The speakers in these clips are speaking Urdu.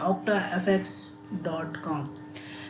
octafx.com।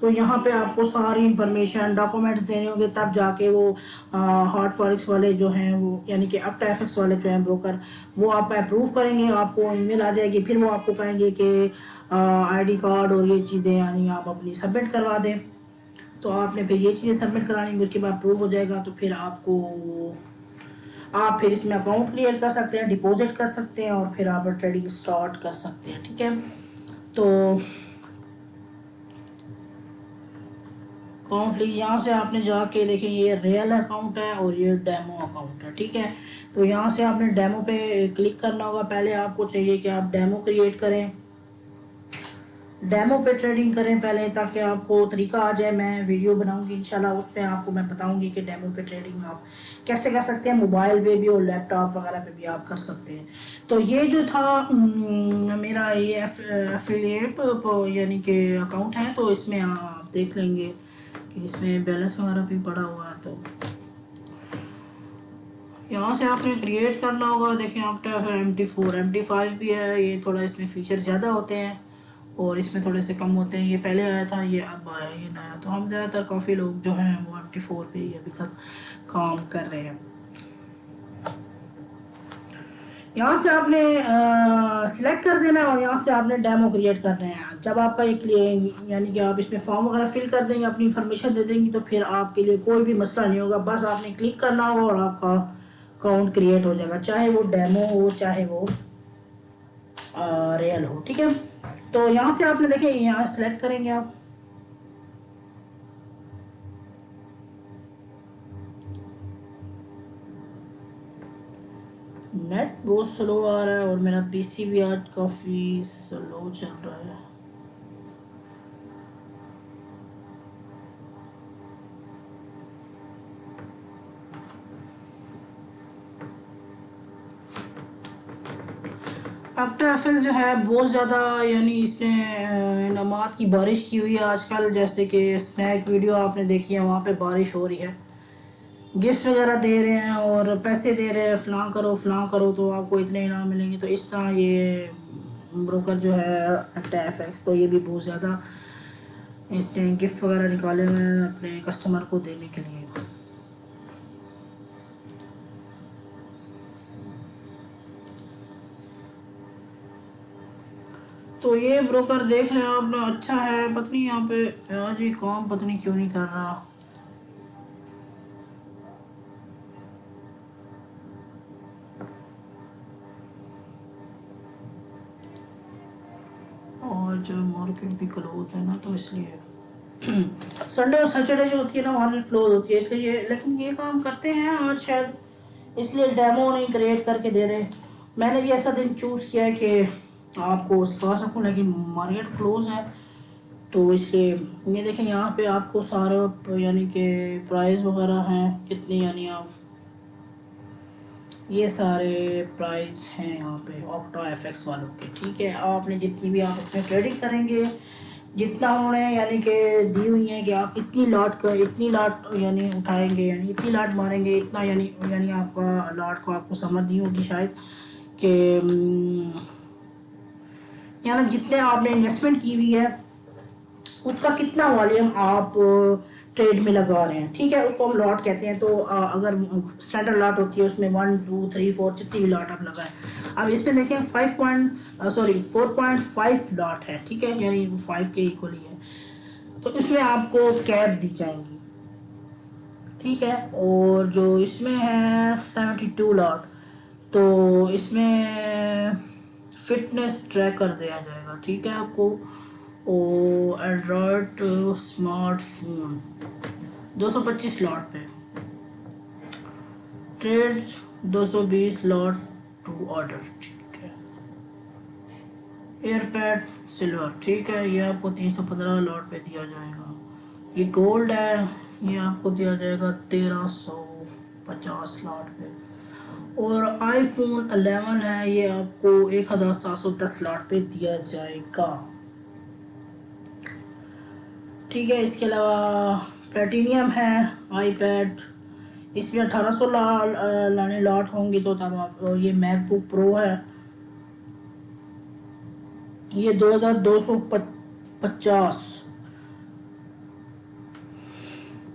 تو یہاں پہ آپ کو ساری انفارمیشن ڈاکومنٹس دینے ہوں گے، تب جا کے وہ ہارٹ فارکس والے جو ہیں وہ یعنی کہ اپٹا ایف ایکس والے جو ہیں بروکر، وہ آپ اپروو کریں گے، آپ کو ای میل آ جائے گی، پھر وہ آپ کو کہیں گے کہ آئی ڈی کارڈ اور یہ چیزیں یعنی آپ اپنی سبمٹ کروا دیں. تو آپ نے پھر یہ چیزیں سبمٹ کرانی ہے، اس کے بعد اپروو ہو جائے گا. تو پھر آپ پھر اس میں اکاؤنٹ کریٹ کر سکتے ہیں، ڈپوزٹ کر سکتے ہیں، اور پھر آپ ٹریڈنگ سٹارٹ کر سکتے ہیں. ٹھیک ہے، تو اکاؤنٹ یہاں سے آپ نے جا کے دیکھیں، یہ ریئل اکاؤنٹ ہے اور یہ ڈیمو اکاؤنٹ ہے. ٹھیک ہے، تو یہاں سے آپ نے ڈیمو پہ کلک کرنا ہوگا. پہلے آپ کو چاہیے کہ آپ ڈیمو کریٹ کریں، ڈیمو پہ ٹریڈنگ کریں پہلے، تاکہ آپ کو طریقہ آ جائے. میں ویڈیو بناؤں گی انشاءاللہ، اس پہ آپ کو میں بتاؤں گی کہ ڈیمو پہ ٹریڈنگ آپ کیسے کر سکتے ہیں، موبائل پہ بھی اور لیپ ٹاپ وغیرہ پہ بھی آپ کر سکتے ہیں. تو یہ جو تھا میرا یہ ایفیلیٹ یعنی کہ اکاؤنٹ ہے، تو اس میں آپ دیکھ لیں گے کہ اس میں بیلنس وغیرہ بھی پڑا ہوا ہے. تو یہاں سے آپ نے کریٹ کرنا ہوگا. دیکھیں آپ MT4 MT5 بھی ہے، یہ تھوڑا اس میں فیچر زیادہ ہوتے ہیں اور اس میں تھوڑے سے کم ہوتے ہیں. یہ پہلے آیا تھا، یہ اب آیا یہ نیا. تو ہم زیادہ تر کافی لوگ جو ہیں وہ MT4 پہ ہی ابھی تک کام کر رہے ہیں. یہاں سے آپ نے سلیکٹ کر دینا ہے اور یہاں سے آپ نے ڈیمو کریٹ کرنا ہے. جب آپ کا ایک یعنی کہ آپ اس میں فارم وغیرہ فل کر دیں گے، اپنی انفارمیشن دے دیں گی، تو پھر آپ کے لیے کوئی بھی مسئلہ نہیں ہوگا. بس آپ نے کلک کرنا ہوگا اور آپ کا اکاؤنٹ کریٹ ہو جائے گا، چاہے وہ ڈیمو ہو چاہے وہ ریئل ہو. ٹھیک ہے، تو یہاں سے آپ نے دیکھیں، یہاں سلیکٹ کریں گے آپ. نیٹ بہت سلو آ رہا ہے اور میرا پی سی بھی آج کافی سلو چل رہا ہے. اپٹا ایف ایل جو ہے بہت زیادہ یعنی اس نے انعامات کی بارش کی ہوئی ہے آج کل. جیسے کہ اسنیک ویڈیو آپ نے دیکھی ہے، وہاں پہ بارش ہو رہی ہے، گفٹ وغیرہ دے رہے ہیں اور پیسے دے رہے ہیں، فلاں کرو فلاں کرو تو آپ کو اتنے انعام ملیں گے. تو اس طرح یہ بروکر جو ہے اپٹا ایف ایکس، تو یہ بھی بہت زیادہ اس نے گفٹ وغیرہ نکالے ہوئے ہیں اپنے کسٹمر کو دینے کے لیے. تو یہ بروکر دیکھ لیں آپ نے، اچھا ہے. پتہ نہیں یہاں پہ آج یہ کام پتہ نہیں کیوں نہیں کر رہا. آج مارکیٹ بھی کلوز ہے نا، تو اس لیے سنڈے اور سیٹرڈے جو ہوتی ہے نا مارکیٹ کلوز ہوتی ہے، اس لیے. لیکن یہ کام کرتے ہیں آج شاید اس لیے ڈیمو نہیں کریٹ کر کے دے رہے. میں نے بھی ایسا دن چوز کیا ہے کہ آپ کو سکھا سکوں، لیکن مارکیٹ کلوز ہے. تو اس لیے یہ دیکھیں یہاں پہ آپ کو سارا یعنی کہ پرائز وغیرہ ہیں کتنی، یعنی آپ یہ سارے پرائز ہیں یہاں پہ اپٹا ایف ایکس والوں کے. ٹھیک ہے، آپ نے جتنی بھی آپ اس میں ٹریڈنگ کریں گے، جتنا انہوں نے یعنی کہ دی ہوئی ہیں کہ آپ اتنی لاٹ یعنی اٹھائیں گے، یعنی اتنی لاٹ ماریں گے، اتنا یعنی آپ کا لاٹ کو آپ کو سمجھ نہیں ہوگی شاید کہ یعنی جتنے آپ نے انویسٹمنٹ کی ہوئی ہے اس کا کتنا والیوم آپ ٹریڈ میں لگا رہے ہیں. ٹھیک ہے، اس کو ہم لاٹ کہتے ہیں. تو اگر اسٹینڈرڈ لاٹ ہوتی ہے اس میں 1 2 3 4 جتنی بھی لاٹ آپ لگائیں. اب اس میں دیکھیں 4.5 لاٹ ہے. ٹھیک ہے، یعنی 5 کے ایکولی ہے. تو اس میں آپ کو کیپ دی جائیں گی. ٹھیک ہے، اور جو اس میں ہے 72 لاٹ، تو اس میں فٹنس ٹریکر دیا جائے گا. ٹھیک ہے، آپ کو اینڈرائڈ اسمارٹ فون 225 لاٹ پہ، ٹریڈ 220 لاٹ ٹو آرڈر. ٹھیک ہے، ایئر پیڈ سلور. ٹھیک ہے، یہ آپ کو 315 لاٹ پہ دیا جائے گا. یہ گولڈ ہے، یہ آپ کو دیا جائے گا 1350 لاٹ پہ. اور آئی فون 11 ہے، یہ آپ کو 1710 لاٹ پہ دیا جائے گا. ٹھیک ہے، اس کے علاوہ پلیٹینیم ہے آئی پیڈ، اس میں 1800 لاٹ ہوں گی. تو تب آپ یہ میک بک پرو ہے، یہ 2250.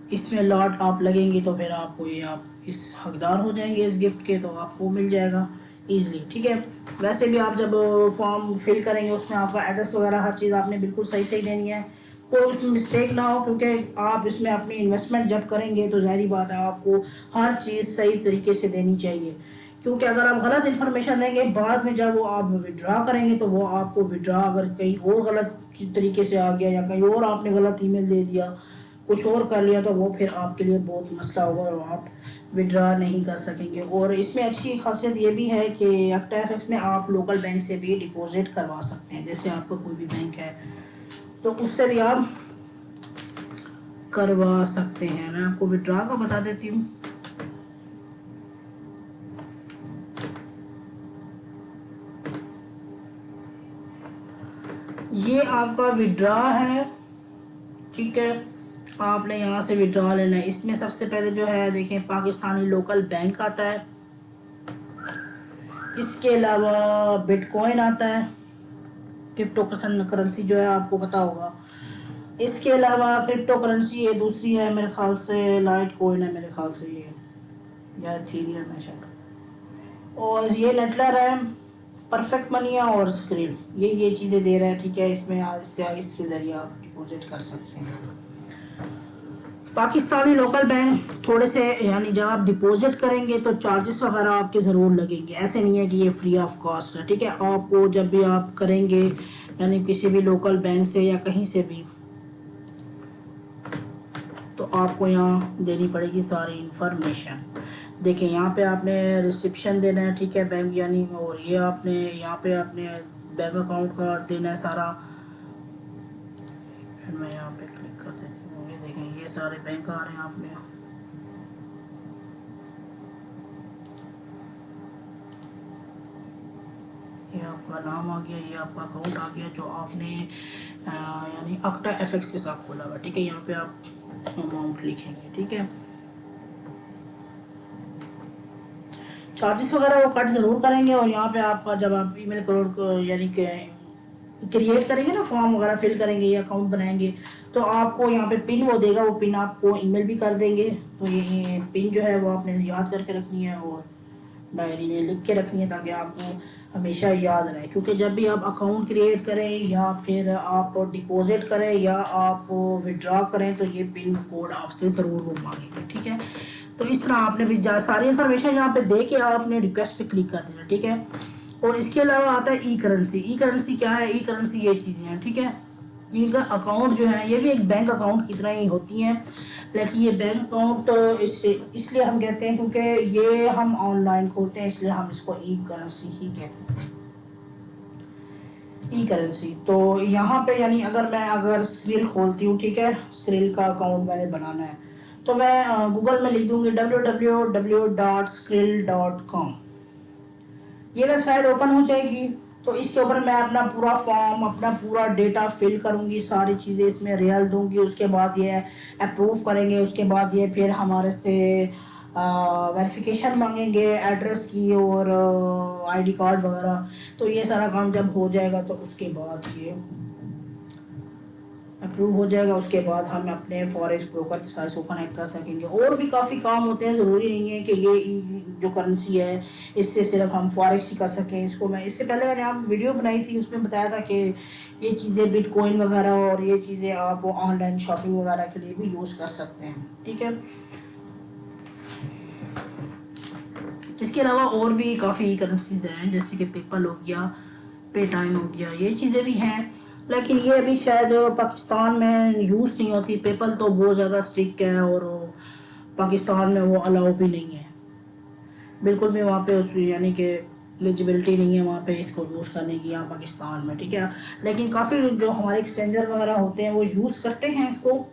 اس میں لاٹ آپ لگیں گے تو پھر آپ کو یہ آپ اس حقدار ہو جائیں گے اس گفٹ کے، تو آپ کو مل جائے گا ایزلی، ٹھیک ہے۔ ویسے بھی آپ جب فارم فل کریں گے اس میں آپ کا ایڈریس وغیرہ ہر چیز آپ نے بالکل صحیح دینی ہے، کوئی اس میں مسٹیک نہ ہو، کیونکہ آپ اس میں اپنی انویسٹمنٹ جب کریں گے تو ظاہری بات ہے آپ کو ہر چیز صحیح طریقے سے دینی چاہیے، کیونکہ اگر آپ غلط انفارمیشن دیں گے بعد میں جب وہ آپ وڈرا کریں گے تو وہ آپ کو وڈرا اگر کہیں اور غلط طریقے سے آ گیا یا کہیں اور آپ نے غلط ای میل دے دیا، کچھ اور کر لیا، تو وہ پھر آپ کے لیے بہت مسئلہ ہوگا اور آپ وڈرا نہیں کر سکیں گے۔ اور اس میں اچھی خاصیت یہ بھی ہے کہ ایکٹا ایف ایکس میں آپ لوکل بینک سے بھی ڈپوزٹ کروا سکتے ہیں، جیسے آپ کو کوئی بھی بینک ہے تو اس سے بھی آپ کروا سکتے ہیں۔ میں آپ کو وڈرا کا بتا دیتی ہوں۔ یہ آپ کا وڈرا ہے، ٹھیک ہے، آپ نے یہاں سے وڈرا لینا ہے۔ اس میں سب سے پہلے جو ہے دیکھیں پاکستانی لوکل بینک آتا ہے، اس کے علاوہ بٹ کوائن آتا ہے، کرپٹو کرنسی جو ہے آپ کو پتا ہوگا، اس کے علاوہ کرپٹو کرنسی یہ دوسری ہے میرے خیال سے لائٹ کوائن ہے، میرے خیال سے یہ یا ایتھیریم ہے شاید، اور یہ نیٹلر ہے، پرفیکٹ منی ہے اور اسکرین، یہ چیزیں دے رہا ہے، ٹھیک ہے۔ اس میں اس کے ذریعے آپ ڈپوزٹ کر سکتے ہیں۔ پاکستانی لوکل بینک تھوڑے سے یعنی جب آپ ڈپوزٹ کریں گے تو چارجز وغیرہ آپ کے ضرور لگیں گے، ایسے نہیں ہے کہ یہ فری آف کاسٹ ہے، ٹھیک ہے۔ آپ کو جب بھی آپ کریں گے یعنی کسی بھی لوکل بینک سے یا کہیں سے بھی، تو آپ کو یہاں دینی پڑے گی ساری انفارمیشن۔ دیکھیں یہاں پہ آپ نے ریسپشن دینا ہے، ٹھیک ہے، بینک یعنی، اور یہ آپ نے یہاں پہ آپ نے بینک اکاؤنٹ کا دینا ہے سارا۔ پھر میں یہاں پہ کلک کر دیتی ہوں، یہ دیکھیں یہ سارے بینک آ رہے ہیں آپ نے، یہ آپ کا نام آ گیا، یہ آپ کا اکاؤنٹ آ گیا جو آپ نے یعنی ایکٹا ایف ایکس کے ساتھ کھولا ہوا، ٹھیک ہے۔ یہاں پہ آپ اماؤنٹ لکھیں گے، ٹھیک ہے۔ چارجز وغیرہ وہ کٹ ضرور کریں گے، اور یہاں پہ آپ کا جب آپ ای میل کروڑ یعنی کہ کریٹ کریں گے نا، فارم وغیرہ فل کریں گے یا اکاؤنٹ بنائیں گے، تو آپ کو یہاں پہ پن وہ دے گا، وہ پن آپ کو ای میل بھی کر دیں گے، تو یہ پن جو ہے وہ آپ نے یاد کر کے رکھنی ہے اور ڈائری میں لکھ کے رکھنی ہے تاکہ آپ کو ہمیشہ یاد رہے، کیونکہ جب بھی آپ اکاؤنٹ کریٹ کریں یا پھر آپ ڈپوزٹ کریں یا آپ وڈرا کریں تو یہ پن کوڈ آپ سے ضرور وہ مانگیں گے، ٹھیک ہے۔ تو اس طرح آپ نے بھی ساری انفارمیشن یہاں پہ دے کے آپ نے ریکویسٹ پہ کلک کر دینا، ٹھیک ہے۔ اور اس کے علاوہ آتا ہے ای کرنسی۔ ای کرنسی کیا ہے؟ ای کرنسی یہ چیزیں ہیں، ٹھیک ہے۔ ان کا اکاؤنٹ جو ہے یہ بھی ایک بینک اکاؤنٹ کی طرح ہی ہوتی ہیں، لیکن یہ بینک اکاؤنٹ اس لیے ہم کہتے ہیں کیونکہ یہ ہم آن لائن کھولتے ہیں، اس لیے ہم اس کو ای کرنسی ہی کہتے ہیں، ای کرنسی۔ تو یہاں پہ یعنی اگر اسکرل کھولتی ہوں، ٹھیک ہے، اسکرل کا اکاؤنٹ میں نے بنانا ہے تو میں گوگل میں لکھ دوں گی www.skrill.com، یہ ویب سائٹ اوپن ہو جائے گی۔ تو اس کے اوپر میں اپنا پورا فارم، اپنا پورا ڈیٹا فل کروں گی، ساری چیزیں اس میں ریئل دوں گی، اس کے بعد یہ اپروو کریں گے، اس کے بعد یہ پھر ہمارے سے ویریفیکیشن مانگیں گے ایڈریس کی اور آئی ڈی کارڈ وغیرہ۔ تو یہ سارا کام جب ہو جائے گا تو اس کے بعد یہ اپروو ہو جائے گا، اس کے بعد ہم اپنے فوریکس بروکر کے ساتھ اس کو کنیکٹ کر سکیں گے۔ اور بھی کافی کام ہوتے ہیں، ضروری نہیں ہے کہ یہ جو کرنسی ہے اس سے صرف ہم فوریکس ہی کر سکیں۔ اس کو میں اس سے پہلے میں نے آپ ویڈیو بنائی تھی، اس میں بتایا تھا کہ یہ چیزیں بٹ کوائن وغیرہ اور یہ چیزیں آپ آن لائن شاپنگ وغیرہ کے لیے بھی یوز کر سکتے ہیں، ٹھیک ہے۔ اس کے علاوہ اور بھی کافی کرنسیز ہیں جیسے کہ پے پل ہو گیا، پے ٹائم ہو گیا، یہ چیزیں بھی ہیں، لیکن یہ ابھی شاید پاکستان میں یوز نہیں ہوتی۔ پے پل تو بہت زیادہ اسٹرکٹ ہے اور پاکستان میں وہ الاؤ بھی نہیں ہے، بالکل بھی وہاں پہ اس یعنی کہ ایلیجیبلٹی نہیں ہے وہاں پہ اس کو یوز کرنے کی یہاں پاکستان میں، ٹھیک ہے۔ لیکن کافی جو ہمارے ایکسچینجر وغیرہ ہوتے ہیں وہ یوز کرتے ہیں اس کو،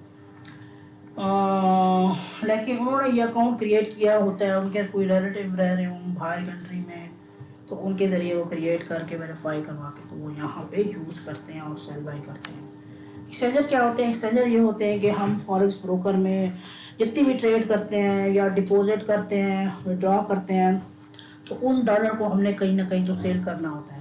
لیکن انہوں نے یہ اکاؤنٹ کریٹ کیا ہوتا ہے، ان کے کوئی ریلیٹیو رہ رہے ہوں باہر کنٹری میں، تو ان کے ذریعے وہ کریٹ کر کے ویریفائی کروا کے تو وہ یہاں پہ یوز کرتے ہیں اور سیل بائی کرتے ہیں۔ ایکسچینجر کیا ہوتے ہیں؟ ایکسچینجر یہ ہوتے ہیں کہ ہم فوریکس بروکر میں جتنی بھی ٹریڈ کرتے ہیں یا ڈپوزٹ کرتے ہیں، وڈرا کرتے ہیں، تو ان ڈالر کو ہم نے کہیں نہ کہیں تو سیل کرنا ہوتا ہے۔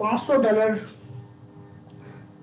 $500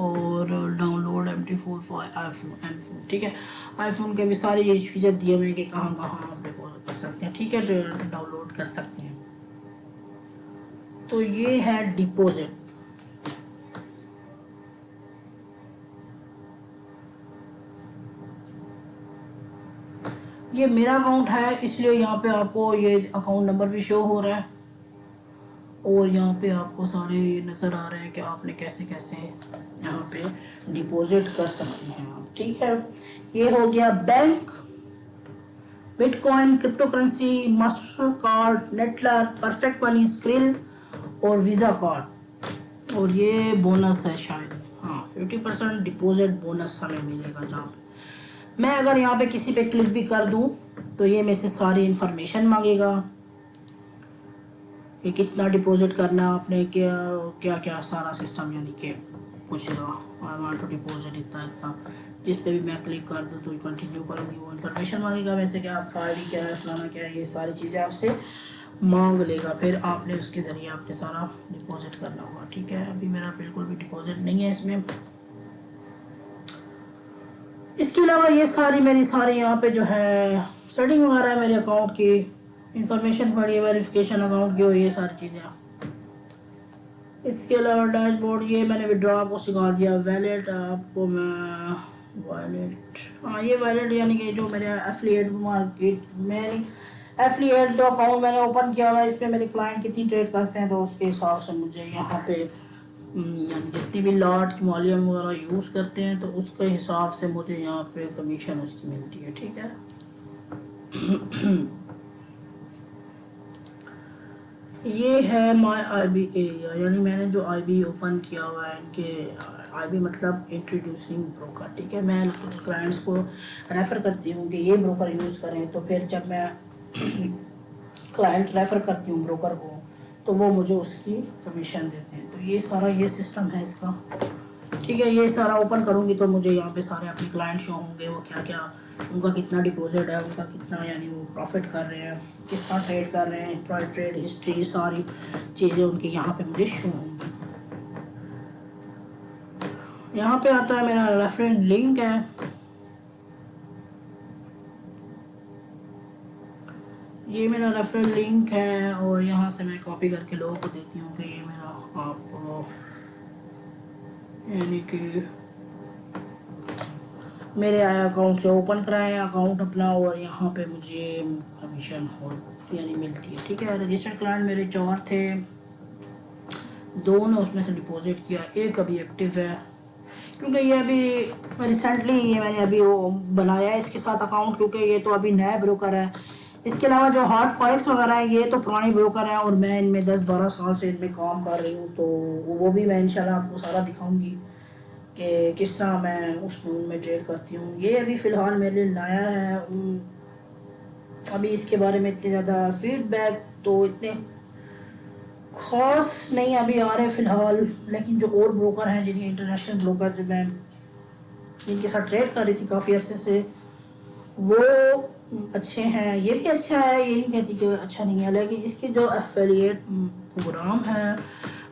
اور download MT4 for iPhone. ٹھیک ہے, آئی فون کے بھی سارے یہ فیچر دیے ہوئے ہیں کہ کہاں کہاں آپ ڈپوزٹ کر سکتے ہیں. ٹھیک ہے, ڈاؤن لوڈ کر سکتے ہیں. تو یہ ہے ڈپوزٹ. یہ میرا اکاؤنٹ ہے, اس لیے یہاں پہ آپ کو یہ اکاؤنٹ نمبر بھی شو ہو رہا ہے اور یہاں پہ آپ کو سارے نظر آ رہے ہیں کہ آپ نے کیسے کیسے یہاں پہ ڈپوزٹ کر سکتے ہیں آپ. ٹھیک ہے, یہ ہو گیا bank, Bitcoin, cryptocurrency, Mastercard, Neteller, Perfect Money, Skrill اور ویزا کارڈ. اور یہ بونس ہے شاید, ہاں 50% ڈپوزٹ بونس ہمیں ملے گا. جہاں پہ میں اگر یہاں پہ کسی پہ کلک بھی کر دوں تو یہ میں سے ساری انفارمیشن مانگے گا کہ کتنا ڈپوزٹ کرنا ہے آپ نے, کیا کیا سارا سسٹم یعنی کہ پوچھے گا. آئی وانٹ ٹو ڈپوزٹ اتنا اتنا. جس پہ بھی میں کلک کر دوں تو کنٹینیو کروں گی, وہ انفارمیشن مانگے گا ویسے کہ آپ کا ID کیا ہے, فلانا کیا ہے, یہ ساری چیزیں آپ سے مانگ لے گا. پھر آپ نے اس کے ذریعے آپ نے سارا ڈپوزٹ کرنا ہوگا. ٹھیک ہے, ابھی میرا بالکل بھی ڈپوزٹ نہیں ہے اس میں. اس کے علاوہ یہ ساری میری ساری یہاں پہ جو ہے سیٹنگ وغیرہ ہے میرے اکاؤنٹ کی, انفارمیشن پڑی ہے, ویریفیکیشن اکاؤنٹ کی ہوئی, یہ ساری چیزیں. اس کے علاوہ ڈیش بورڈ, یہ میں نے وڈرا آپ کو سکھا دیا. ویلیٹ آپ کو میں ویلیٹ, ہاں یہ ویلیٹ یعنی کہ جو میرے ایفلیٹ مارکیٹ میں ایفلیٹ جو اکاؤنٹ میں نے اوپن کیا ہوا ہے, اس میں میرے کلائنٹ کتنی ٹریڈ کرتے ہیں تو اس کے حساب سے مجھے یہاں پہ یعنی جتنی بھی لاٹ کی مالیم وغیرہ یوز کرتے ہیں تو اس کے حساب سے مجھے یہاں پہ کمیشن اس کی ملتی ہے. ٹھیک ہے, یہ ہے مائی IB ایریا, یعنی میں نے جو IB اوپن کیا ہوا ہے, ان کے IB مطلب انٹروڈیوسنگ بروکر. ٹھیک ہے, میں کلائنٹس کو ریفر کرتی ہوں کہ یہ بروکر یوز کریں, تو پھر جب میں کلائنٹ ریفر کرتی ہوں بروکر کو تو وہ مجھے اس کی کمیشن دیتے ہیں. تو یہ سارا یہ سسٹم ہے اس کا. ٹھیک ہے, یہ سارا اوپن کروں گی تو مجھے یہاں پہ سارے اپنے کلائنٹ شو ہوں گے, وہ کیا کیا ان کا کتنا ڈپوزٹ ہے, ان کا کتنا یعنی وہ پروفٹ کر رہے ہیں, کس طرح ٹریڈ کر رہے ہیں, ٹریڈ ہسٹری, ساری چیزیں ان کی یہاں پہ مجھے شو ہوں گی. یہاں پہ آتا ہے میرا ریفرنس لنک ہے. یہ میرا ریفرنس لنک ہے اور یہاں سے میں کاپی کر کے لوگوں کو دیتی ہوں کہ یہ میرا آپ کو یعنی کہ میرے اکاؤنٹ سے اوپن کرائیں اکاؤنٹ اپنا, اور یہاں پہ مجھے کمیشن یعنی ملتی ہے. ٹھیک ہے, رجسٹرڈ کلائنٹ میرے 4 تھے, 2 نے اس میں سے ڈپوزٹ کیا, ایک ابھی ایکٹیو ہے کیونکہ یہ ابھی ریسنٹلی یہ میں نے ابھی وہ بنایا ہے اس کے ساتھ اکاؤنٹ, کیونکہ یہ تو ابھی نیا بروکر ہے. اس کے علاوہ جو ہارڈ فائلس وغیرہ ہیں یہ تو پرانے بروکر ہیں اور میں ان میں 10-12 سال سے ان میں کام کر رہی ہوں, تو وہ بھی میں انشاءاللہ آپ کو سارا دکھاؤں گی کہ کس طرح میں اس میں ٹریڈ کرتی ہوں. یہ ابھی فی الحال میرے لیے نیا ہے, ابھی اس کے بارے میں اتنے زیادہ فیڈ بیک تو اتنے خاص نہیں ابھی آ رہے فی الحال, لیکن جو اور بروکر ہیں جنہیں انٹرنیشنل بروکر جو میں جن کے ساتھ ٹریڈ کر رہی تھی کافی عرصے سے, وہ اچھے ہیں. یہ بھی اچھا ہے, یہ نہیں کہتی کہ اچھا نہیں ہے, لیکن اس کے جو ایفیلیٹ پروگرام ہے